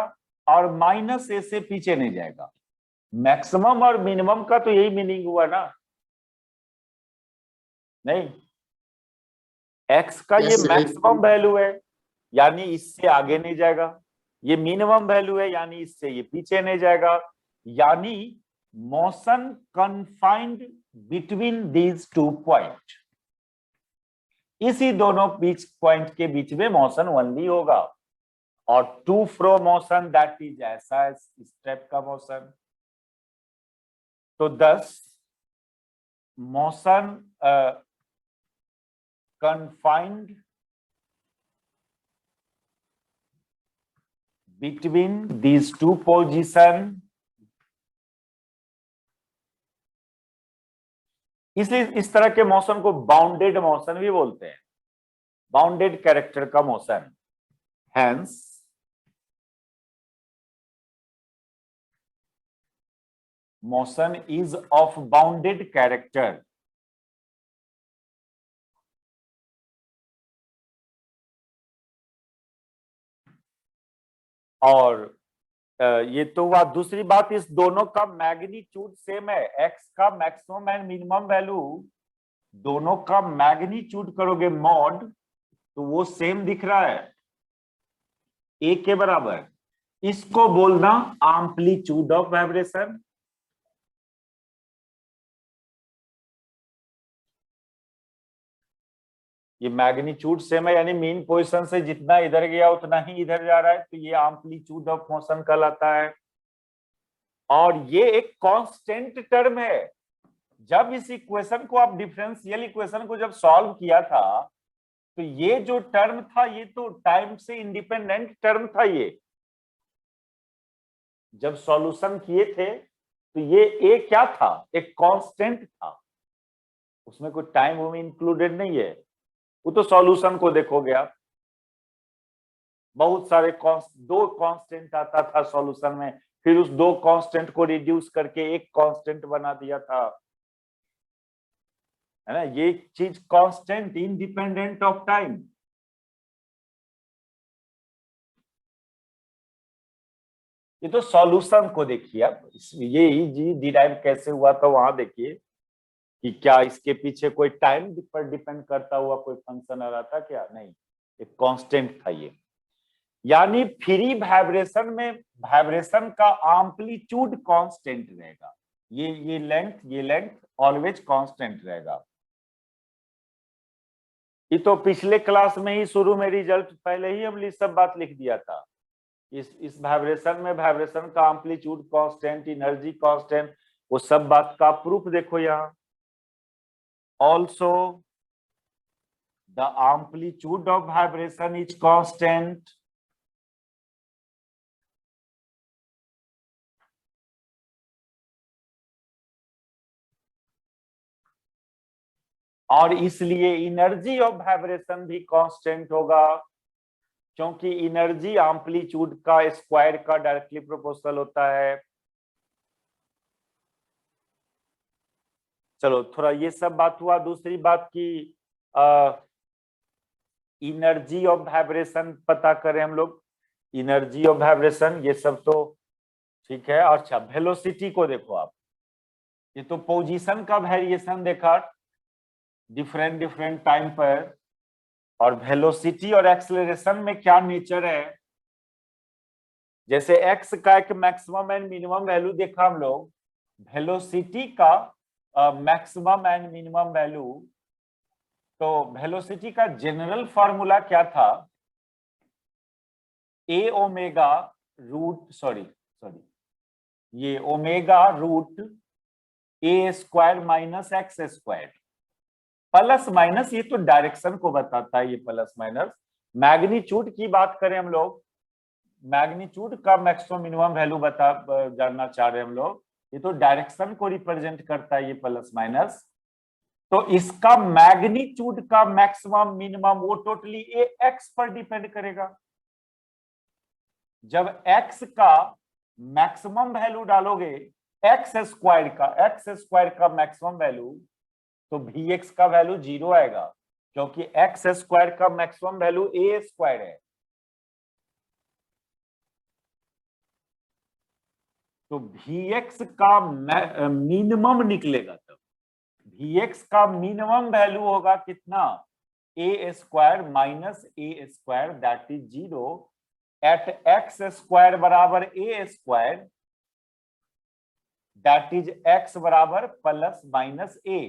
और माइनस ए से पीछे नहीं जाएगा। मैक्सिमम और मिनिमम का तो यही मीनिंग हुआ ना, नहीं? एक्स का ये Yes, मैक्सिमम वैल्यू है, यानी इससे आगे नहीं जाएगा। ये मिनिमम वैल्यू है, यानी इससे ये पीछे नहीं जाएगा। यानी motion confined between these two point, इसी दोनों बीच पॉइंट के बीच में मोशन ओनली होगा। और to fro motion that is ऐसा स्टेप का मोशन। तो 10 motion confined between these two position, इसलिए इस तरह के मोशन को बाउंडेड मोशन भी बोलते हैं, बाउंडेड कैरेक्टर का motion. Hence motion is of bounded character. और ये तो हुआ। दूसरी बात, इस दोनों का मैग्नीट्यूड सेम है, एक्स का मैक्सिमम एंड मिनिमम वैल्यू, दोनों का मैग्नीट्यूड करोगे मॉड तो वो सेम दिख रहा है, ए के बराबर। इसको बोलना एम्पलीट्यूड ऑफ वाइब्रेशन। ये मैग्नीट्यूड सेम है, यानी मीन पोजीशन से जितना इधर गया उतना ही इधर जा रहा है, तो ये एम्पलीट्यूड ऑफ मोशन कहलाता है। और ये एक कांस्टेंट टर्म है। जब इस इक्वेशन को आप डिफरेंशियल इक्वेशन को जब सॉल्व किया था, तो ये जो टर्म था ये तो टाइम से इंडिपेंडेंट टर्म था। ये जब सॉल्यूशन किए थे तो ये ए क्या था, एक कांस्टेंट था, उसमें कोई टाइम वो इंक्लूडेड नहीं है। वो तो सॉल्यूशन को देखोगे आप, बहुत सारे दो कांस्टेंट आता था सॉल्यूशन में, फिर उस दो कांस्टेंट को रिड्यूस करके एक कांस्टेंट बना दिया था, है ना। ये चीज कांस्टेंट इंडिपेंडेंट ऑफ टाइम। ये तो सॉल्यूशन को देखिए, अब ये जी डिराइव कैसे हुआ था वहां देखिए कि क्या इसके पीछे कोई टाइम पर डिपेंड करता हुआ कोई फंक्शन आ रहा था क्या, नहीं, एक कांस्टेंट था ये। यानी फ्री वाइब्रेशन में वाइब्रेशन का एम्पलीट्यूड कांस्टेंट रहेगा, ये लेंथ ऑलवेज कांस्टेंट रहेगा। ये तो पिछले क्लास में ही शुरू में रिजल्ट पहले ही हमने सब बात लिख दिया था। इस वाइब्रेशन में वाइब्रेशन का एम्पलीट्यूड कांस्टेंट, एनर्जी कांस्टेंट, वो सब बात का प्रूफ देखो यहाँ। Also the amplitude of vibration is constant. और इसलिए एनर्जी ऑफ वाइब्रेशन भी कांस्टेंट होगा, क्योंकि एनर्जी एम्पलीट्यूड का स्क्वायर का डायरेक्टली प्रोपोर्शनल होता है। चलो थोड़ा ये सब बात हुआ। दूसरी बात की एनर्जी ऑफ वाइब्रेशन पता करें हम लोग, एनर्जी ऑफ वाइब्रेशन ये सब तो ठीक है। अच्छा, वेलोसिटी को देखो आप, ये तो पोजीशन का वेरिएशन देखा डिफरेंट टाइम पर, और वेलोसिटी और एक्सेलरेशन में क्या नेचर है। जैसे एक्स का एक मैक्सिमम एंड मिनिमम वैल्यू देखा हम लोग, वेलोसिटी का मैक्सिमम एंड मिनिमम वैल्यू, तो वेलोसिटी का जनरल फॉर्मूला क्या था, ए ओमेगा रूट ये omega root a square minus x square, plus minus, ये तो डायरेक्शन को बताता है, ये प्लस माइनस। मैग्नीट्यूड की बात करें हम लोग, मैग्नीट्यूड का मैक्सिमम मिनिमम वैल्यू जानना चाह रहे हैं हम लोग, ये तो डायरेक्शन को रिप्रेजेंट करता है ये प्लस माइनस। तो इसका मैग्नीट्यूड का मैक्सिमम मिनिमम वो टोटली एक्स पर डिपेंड करेगा। जब एक्स का मैक्सिमम वैल्यू डालोगे एक्स स्क्वायर का मैक्सिमम वैल्यू, तो वी एक्स का वैल्यू 0 आएगा, क्योंकि एक्स स्क्वायर का मैक्सिमम वैल्यू ए स्क्वायर है। तो वी एक्स का मिनिमम निकलेगा, तब वी एक्स का मिनिमम वैल्यू होगा कितना, a square minus a square, that is 0 at x square बराबर a square, that is x बराबर plus minus A,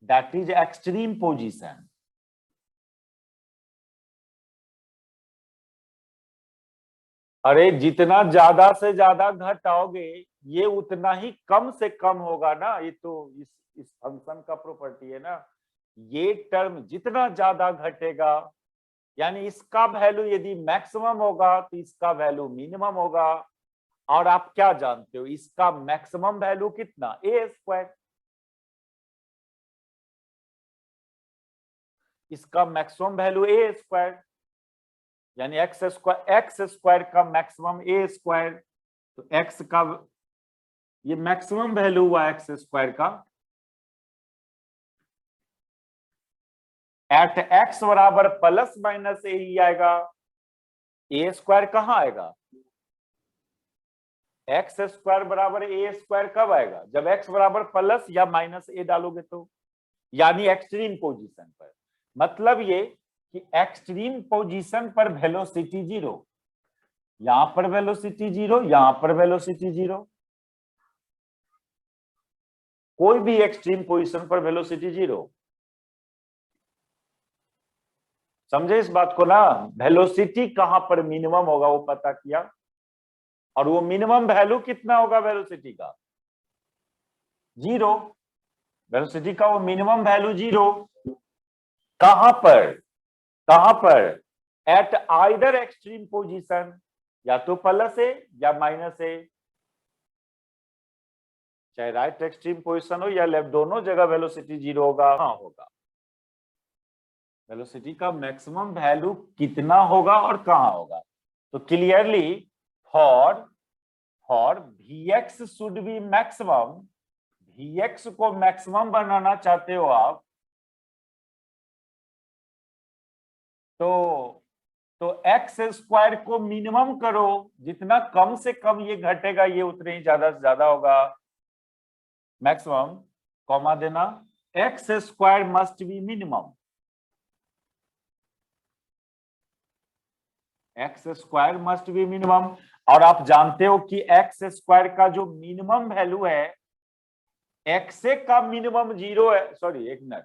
that is extreme position. अरे जितना ज्यादा से ज्यादा घटाओगे ये उतना ही कम से कम होगा ना, ये तो इस फंक्शन का प्रॉपर्टी है ना। ये टर्म जितना ज्यादा घटेगा, यानी इसका वैल्यू यदि मैक्सिमम होगा तो इसका वैल्यू मिनिमम होगा। और आप क्या जानते हो, इसका मैक्सिमम वैल्यू कितना, ए स्क्वायर, इसका मैक्सिमम वैल्यू ए स्क्वायर, यानी एक्स स्क्वायर का मैक्सिमम ए स्क्वायर, तो एक्स का ये मैक्सिमम वैल्यू हुआ एक्स स्क्वायर का, एट एक्स बराबर प्लस माइनस ए ही आएगा। ए स्क्वायर कहां आएगा, एक्स स्क्वायर बराबर ए स्क्वायर कब आएगा, जब एक्स बराबर प्लस या माइनस ए डालोगे तो, यानी एक्सट्रीम पोजीशन पर। मतलब ये कि एक्सट्रीम पोजीशन पर वेलोसिटी 0, यहां पर वेलोसिटी 0, यहां पर वेलोसिटी 0, कोई भी एक्सट्रीम पोजीशन पर वेलोसिटी 0। समझे इस बात को ना, वेलोसिटी कहां पर मिनिमम होगा वो पता किया, और वो मिनिमम वैल्यू कितना होगा वेलोसिटी का, 0। वेलोसिटी का वो मिनिमम वैल्यू 0 कहां पर एट आइदर एक्सट्रीम पोजीशन, या तो प्लस ए या माइनस ए, चाहे राइट एक्सट्रीम पोजीशन हो या लेफ्ट, दोनों जगह वेलोसिटी 0 होगा। हाँ होगा, वेलोसिटी का मैक्सिमम वैल्यू कितना होगा और कहां होगा। तो clearly for for Vx should be maximum, Vx को मैक्सिमम बनाना चाहते हो आप, तो एक्स स्क्वायर को मिनिमम करो, जितना कम से कम ये घटेगा ये उतने ही ज्यादा से ज्यादा होगा मैक्सिमम, कॉमा देना, x square must be minimum, x square must be minimum. और आप जानते हो कि एक्स स्क्वायर का जो मिनिमम वैल्यू है, एक्स का मिनिमम 0 है, सॉरी एक मिनट,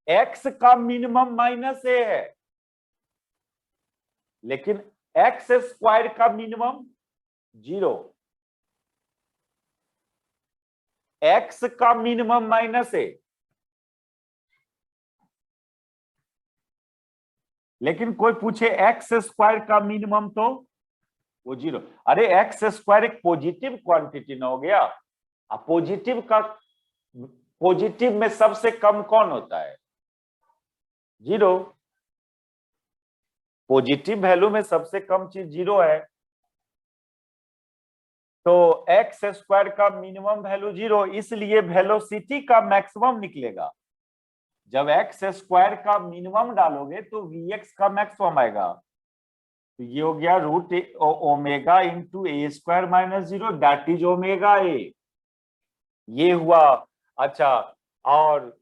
एक्स का मिनिमम -a है, लेकिन एक्स स्क्वायर का मिनिमम 0, एक्स का मिनिमम -a, लेकिन कोई पूछे एक्स स्क्वायर का मिनिमम तो वो 0। अरे एक्स स्क्वायर एक पॉजिटिव क्वांटिटी ना हो गया, अब पॉजिटिव में सबसे कम कौन होता है? 0। पॉजिटिव वैल्यू में सबसे कम चीज 0 है, तो एक्स स्क्वायर का मिनिमम वैल्यू 0, इसलिए वेलोसिटी का मैक्सिमम निकलेगा। जब एक्स स्क्वायर का मिनिमम डालोगे तो Vx का मैक्सिमम आएगा, तो ये हो गया root omega into a square -0, that is omega a, ये हुआ। अच्छा, और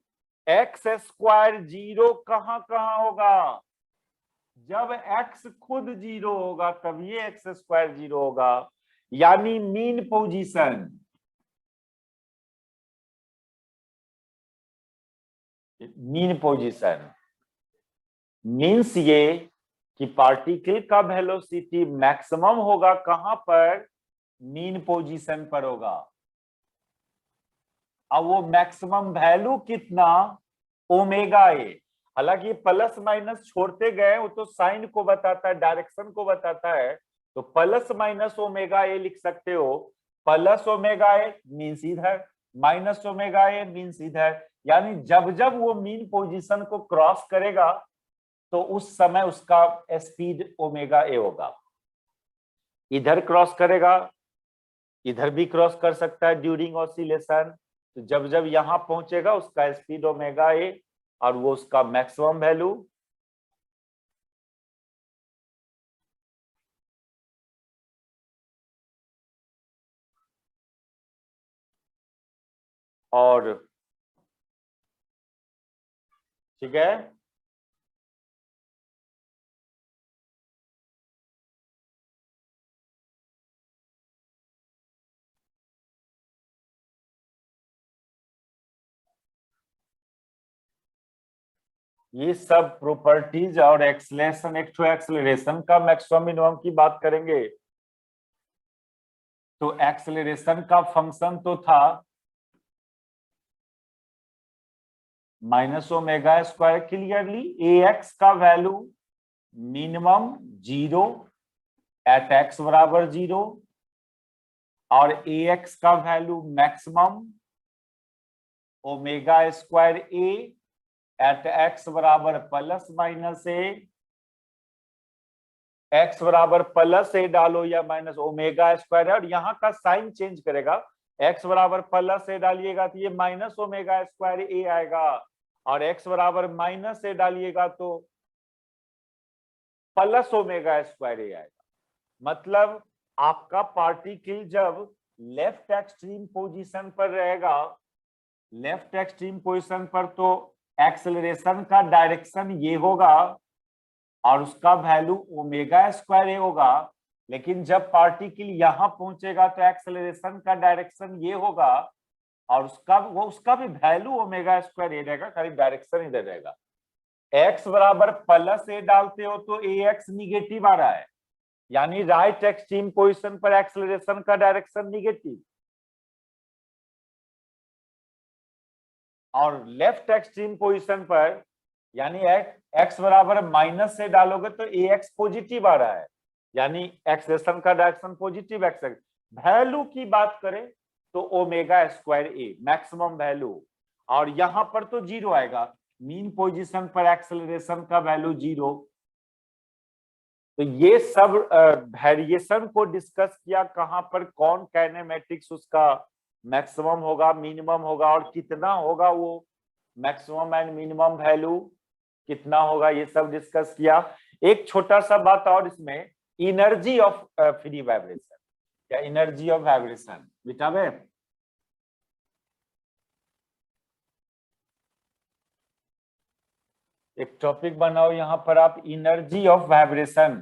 एक्स स्क्वायर 0 कहां कहां होगा? जब एक्स खुद 0 होगा तब ये एक्स स्क्वायर 0 होगा, यानी mean position, mean position means ये कि पार्टिकल का वेलोसिटी मैक्सिमम होगा कहां पर? मीन पोजीशन पर होगा। अब वो मैक्सिमम वैल्यू कितना? Omega A. हालांकि प्लस माइनस छोड़ते गए, वो तो साइन को बताता है, डायरेक्शन को बताता है, तो प्लस माइनस ओमेगा ए लिख सकते हो। प्लस ओमेगा ए मीन्स इधर, माइनस ओमेगा ए मीन्स इधर, यानी जब जब वो मीन पोजीशन को क्रॉस करेगा तो उस समय उसका स्पीड ओमेगा ए होगा। इधर क्रॉस करेगा, इधर भी क्रॉस कर सकता है ड्यूरिंग ऑसिलेशन, तो जब जब यहां पहुंचेगा उसका स्पीड ओमेगा ए, और वो उसका मैक्सिमम वैल्यू। और ठीक है, ये सब प्रॉपर्टीज और एक्सलेशन, एक्सलेरेशन का मैक्सिमम मिनिमम की बात करेंगे। तो एक्सलेरेशन का फंक्शन तो था माइनस ओमेगा स्क्वायर, क्लियरली ए एक्स का वैल्यू मिनिमम 0 एट एक्स बराबर 0, और ए एक्स का वैल्यू मैक्सिमम ओमेगा स्क्वायर ए एट एक्स बराबर प्लस माइनस ए, एक्स बराबर प्लस ए डालो या माइनस ओमेगा स्क्वायर है, और यहाँ का साइन चेंज करेगा, एक्स बराबर प्लस ए डालिएगा तो ये माइनस ओमेगा स्क्वायर ए आएगा, और एक्स बराबर माइनस ए डालिएगा तो प्लस ओमेगा स्क्वायर ए आएगा। मतलब आपका पार्टिकल जब लेफ्ट एक्सट्रीम पोजीशन पर रहेगा, लेफ्ट एक्सट्रीम पोजीशन पर, तो एक्सेलरेशन का डायरेक्शन ये होगा और उसका वैल्यू ओमेगा स्क्वायर ए होगा, लेकिन जब पार्टिकल यहां पहुंचेगा तो एक्सेलरेशन का डायरेक्शन ये होगा और उसका भी वैल्यू ओमेगा स्क्वायर ए रहेगा, खाली डायरेक्शन इधर रहेगा। एक्स बराबर प्लस ए डालते हो तो ए एक्स निगेटिव आ रहा है, यानी राइट एक्सट्रीम पोजीशन पर एक्सेलरेशन का डायरेक्शन निगेटिव, और लेफ्ट एक्सट्रीम पोजीशन पर यानी एक्स बराबर माइनस से डालोगे तो ए एक्स पॉजिटिव आ रहा है, यानी एक्सेलेरेशन का डायरेक्शन पॉजिटिव एक्स। वैल्यू की बात करें तो ओमेगा स्क्वायर ए मैक्सिमम वैल्यू, और यहां पर तो 0 आएगा, मीन पोजीशन पर एक्सेलरेशन का वैल्यू 0, तो ये सब वेरिएशन को डिस्कस किया, कहां पर कौन काइनेमेटिक्स उसका मैक्सिमम होगा, मिनिमम होगा, और कितना होगा वो मैक्सिमम एंड मिनिमम वैल्यू कितना होगा, ये सब डिस्कस किया। एक छोटा सा बात और इसमें, एनर्जी ऑफ फ्री वाइब्रेशन या एनर्जी ऑफ वाइब्रेशन बेटा बे, एक टॉपिक बनाओ यहां पर आप, एनर्जी ऑफ वाइब्रेशन।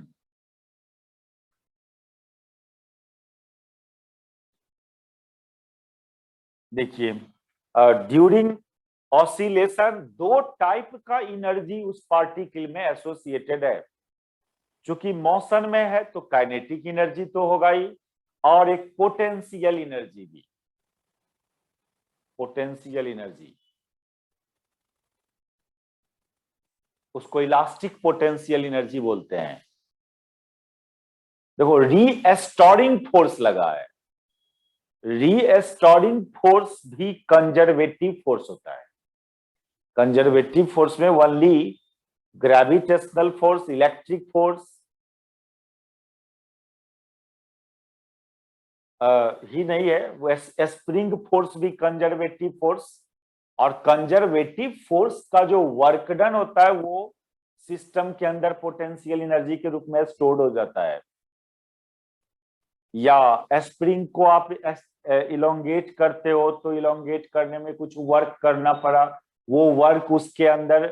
देखिए ड्यूरिंग ऑसिलेशन दो टाइप का एनर्जी उस पार्टिकल में एसोसिएटेड है। चूंकि मोशन में है तो काइनेटिक एनर्जी तो होगा ही, और एक पोटेंशियल एनर्जी भी, पोटेंशियल एनर्जी, उसको इलास्टिक पोटेंशियल एनर्जी बोलते हैं। देखो रीस्टोरिंग फोर्स लगा है, रीस्टोरिंग फोर्स भी कंजर्वेटिव फोर्स होता है। कंजर्वेटिव फोर्स में only gravitational force, electric force ही नहीं है, वो स्प्रिंग फोर्स भी कंजर्वेटिव फोर्स, और कंजर्वेटिव फोर्स का जो वर्क डन होता है वो सिस्टम के अंदर पोटेंशियल एनर्जी के रूप में स्टोर्ड हो जाता है। या स्प्रिंग को आप इलोंगेट करते हो तो इलोंगेट करने में कुछ वर्क करना पड़ा, वो वर्क उसके अंदर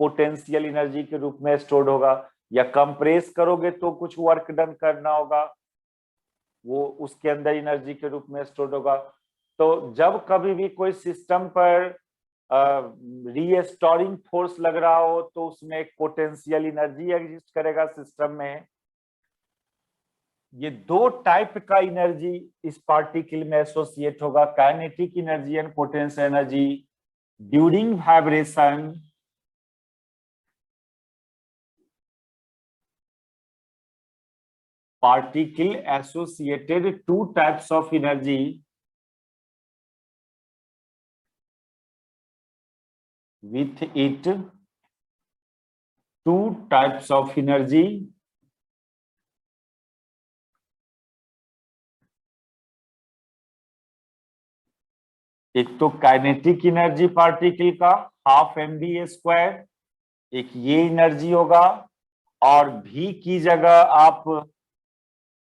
पोटेंशियल एनर्जी के रूप में स्टोर्ड होगा। या कंप्रेस करोगे तो कुछ वर्क डन करना होगा, वो उसके अंदर एनर्जी के रूप में स्टोर्ड होगा। तो जब कभी भी कोई सिस्टम पर रीस्टोरिंग फोर्स लग रहा हो तो उसमें एक पोटेंशियल एनर्जी एग्जिस्ट करेगा सिस्टम में। ये दो टाइप का एनर्जी इस पार्टिकल में एसोसिएट होगा, kinetic energy and potential energy during vibration. Particle associated two types of energy with it, two types of energy एक तो काइनेटिक एनर्जी पार्टिकल का हाफ mv², एक ये एनर्जी होगा, और v की जगह आप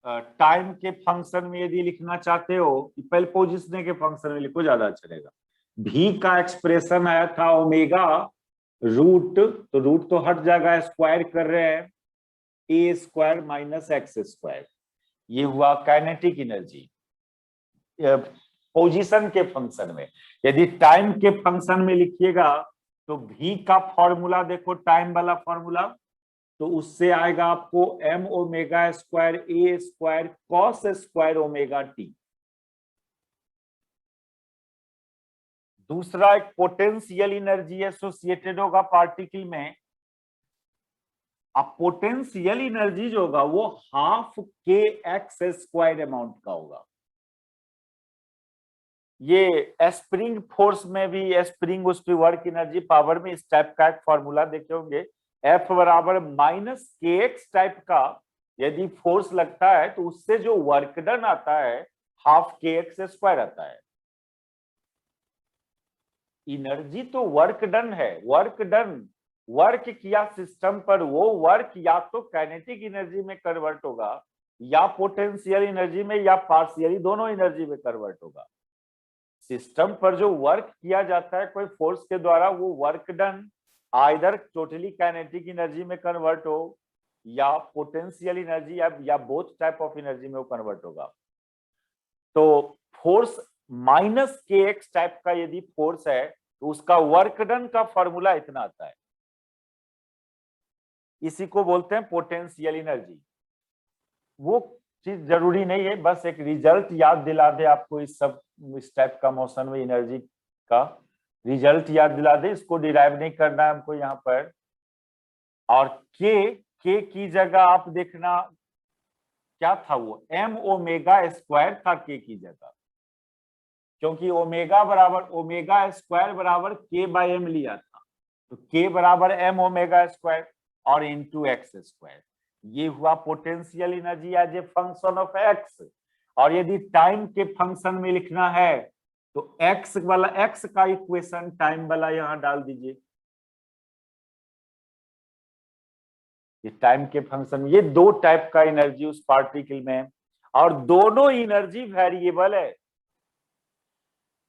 टाइम के फंक्शन में यदि लिखना चाहते हो, पहले पोजिशन के फंक्शन में लिखो ज्यादा अच्छा रहेगा। भी का एक्सप्रेशन आया था ओमेगा रूट, तो रूट तो हट जाएगा, स्क्वायर कर रहे हैं a² - x², ये हुआ काइनेटिक एनर्जी पोजीशन के फंक्शन में। यदि टाइम के फंक्शन में लिखिएगा तो भी का फॉर्मूला देखो, टाइम वाला फॉर्मूला, तो उससे आएगा आपको m⍵² a² cos² omega t। दूसरा एक पोटेंशियल एनर्जी एसोसिएटेड होगा पार्टिकल में। अब पोटेंशियल एनर्जी जो होगा वो हाफ kx² अमाउंट का होगा। ये स्प्रिंग फोर्स में भी, स्प्रिंग उसकी वर्क एनर्जी पावर में इस टाइप का एक फॉर्मूला देखे होंगे, F बराबर -kx टाइप का यदि फोर्स लगता है तो उससे जो वर्क डन आता है हाफ kx² आता है। एनर्जी तो वर्क डन है, वर्क डन, वर्क किया सिस्टम पर, वो वर्क या तो काइनेटिक एनर्जी में कन्वर्ट होगा या पोटेंशियल एनर्जी में, या पार्शियली दोनों एनर्जी में कन्वर्ट होगा। सिस्टम पर जो वर्क किया जाता है कोई फोर्स के द्वारा, वो work done either totally kinetic energy में कन्वर्ट हो या पोटेंशियल एनर्जी या बोथ टाइप ऑफ एनर्जी में वो कन्वर्ट होगा। तो फोर्स -kx टाइप का यदि फोर्स है तो उसका वर्क डन का फॉर्मूला इतना आता है, इसी को बोलते हैं पोटेंशियल एनर्जी। वो चीज जरूरी नहीं है, बस एक रिजल्ट याद दिला दे आपको, इस टाइप का मोशन में एनर्जी का रिजल्ट याद दिला दे, इसको डिराइव नहीं करना है हमको यहाँ पर। और के की जगह आप देखना क्या था, वो m⍵² था के की जगह, क्योंकि ω² बराबर k/m लिया था, तो k बराबर m⍵² और इंटू x²। ये हुआ potential energy as a function of x. और यदि टाइम के फंक्शन में लिखना है तो एक्स वाला, एक्स का इक्वेशन टाइम वाला यहां डाल दीजिए। ये टाइम के फंक्शन में ये दो टाइप का एनर्जी उस पार्टिकल में है, और दोनों एनर्जी वेरिएबल है।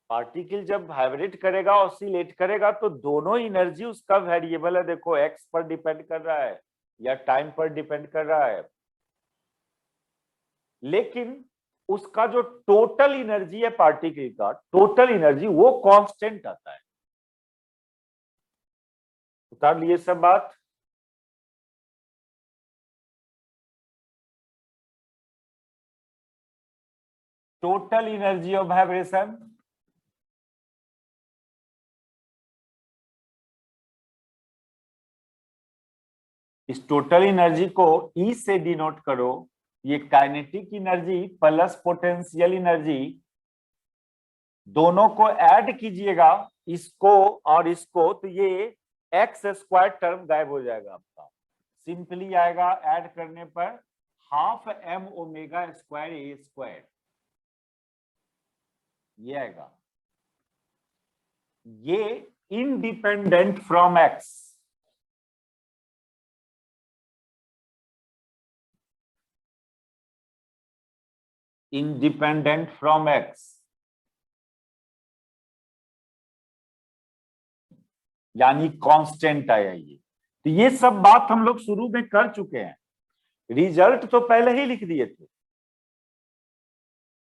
पार्टिकल जब वाइब्रेट करेगा, ऑसिलेट करेगा, तो दोनों एनर्जी उसका वेरिएबल है। देखो एक्स पर डिपेंड कर रहा है या टाइम पर डिपेंड कर रहा है, लेकिन उसका जो टोटल एनर्जी है पार्टिकल का, टोटल एनर्जी वो कांस्टेंट आता है। उतार लिए सब बात। टोटल एनर्जी ऑफ वाइब्रेशन इस टोटल एनर्जी को ई से डिनोट करो। ये kinetic energy plus potential energy, दोनों को ऐड कीजिएगा, इसको और इसको, तो ये एक्स स्क्वायर टर्म गायब हो जाएगा आपका। सिंपली आएगा ऐड करने पर half m omega square a square, ये आएगा। ये independent from x, independent from x, यानी कांस्टेंट आया ये। तो ये सब बात हम लोग शुरू में कर चुके हैं, रिजल्ट तो पहले ही लिख दिए थे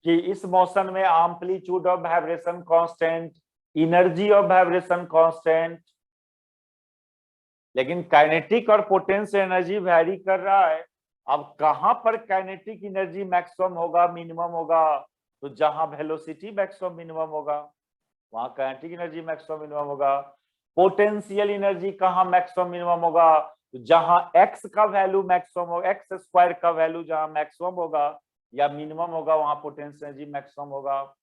कि इस मोशन में amplitude of vibration constant, energy of vibration constant, लेकिन काइनेटिक और पोटेंशियल एनर्जी वैरी कर रहा है। अब कहां पर काइनेटिक एनर्जी मैक्सिमम होगा, मिनिमम होगा? तो जहां वेलोसिटी मैक्सिमम मिनिमम होगा वहां काइनेटिक एनर्जी मैक्सिमम मिनिमम होगा। पोटेंशियल एनर्जी कहां मैक्सिमम मिनिमम होगा? तो जहां एक्स का वैल्यू मैक्सिमम होगा, एक्स स्क्वायर का वैल्यू जहां मैक्सिमम होगा या मिनिमम होगा, वहां पोटेंशियल एनर्जी मैक्सिमम होगा।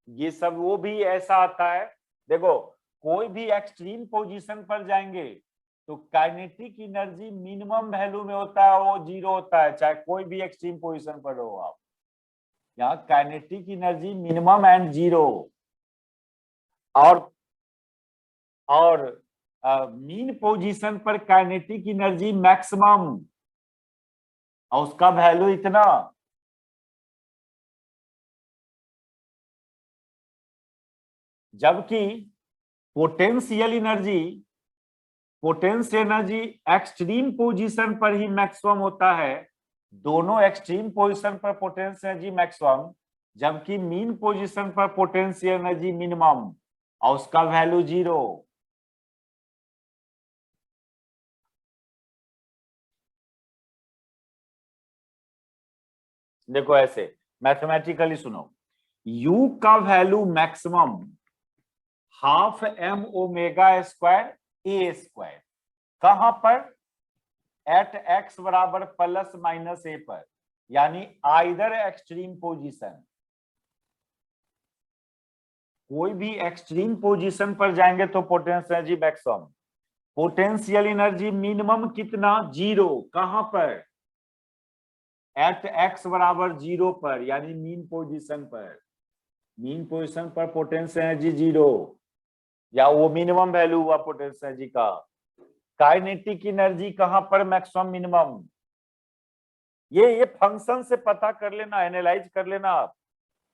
ये सब वो भी ऐसा आता है। देखो कोई भी एक्सट्रीम पोजीशन पर जाएंगे तो काइनेटिक एनर्जी मिनिमम वैल्यू में होता है, वो जीरो होता है, चाहे कोई भी एक्सट्रीम पोजीशन पर हो आप। यहाँ kinetic energy minimum and zero, और मीन पोजीशन पर काइनेटिक एनर्जी मैक्सिमम, और उसका वैल्यू इतना। जबकि पोटेंशियल एनर्जी एक्सट्रीम पोजीशन पर ही मैक्सिमम होता है। दोनों एक्सट्रीम पोजीशन पर पोटेंशियल एनर्जी मैक्सिमम, जबकि मीन पोजीशन पर पोटेंशियल एनर्जी मिनिमम, और उसका वैल्यू जीरो। देखो ऐसे मैथमेटिकली सुनो, U का value maximum half m omega square a square, कहां पर? एट एक्स बराबर प्लस माइनस ए पर, यानी आइदर एक्सट्रीम पोजीशन। कोई भी एक्सट्रीम पोजीशन पर जाएंगे तो potential energy maximum. Potential energy minimum कितना? जीरो। कहां पर? एट एक्स बराबर जीरो पर, यानी मीन पोजीशन पर। मीन पोजीशन पर पोटेंशियल एनर्जी जीरो, या वो मिनिमम वैल्यू हुआ पोटेंशियल एनर्जी का। काइनेटिक एनर्जी कहां पर मैक्सिमम मिनिमम? ये फंक्शन से पता कर लेना, एनालाइज कर लेना आप।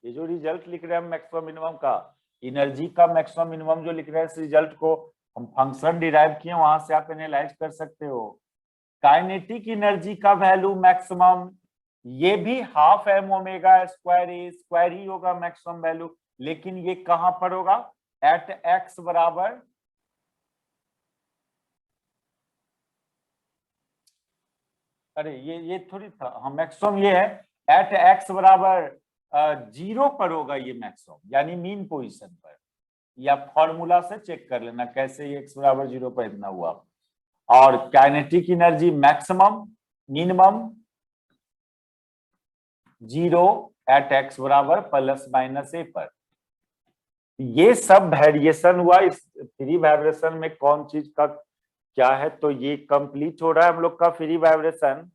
ये जो रिजल्ट लिख रहे हैं हम मैक्सिमम मिनिमम का, एनर्जी का मैक्सिमम मिनिमम जो लिख रहे हैं, इस रिजल्ट को हम फंक्शन डिराइव किए, वहां से आप एनालाइज कर सकते हो। काइनेटिक एनर्जी का वैल्यू मैक्सिमम, ये भी half m omega square a square ही होगा मैक्सिमम वैल्यू, लेकिन ये कहां पर होगा? एट एक्स बराबर, अरे ये थोड़ी था, हाँ मैक्सिमम ये है एट एक्स बराबर जीरो पर होगा ये मैक्सिमम, यानी मीन पोजीशन पर। या फॉर्मूला से चेक कर लेना कैसे ये एक्स बराबर जीरो पर इतना हुआ। और kinetic energy maximum minimum zero at x बराबर प्लस माइनस ए पर। ये सब वेरिएशन हुआ इस फ्री वाइब्रेशन में, कौन चीज का क्या है। तो ये कंप्लीट हो रहा है हम लोग का फ्री वाइब्रेशन।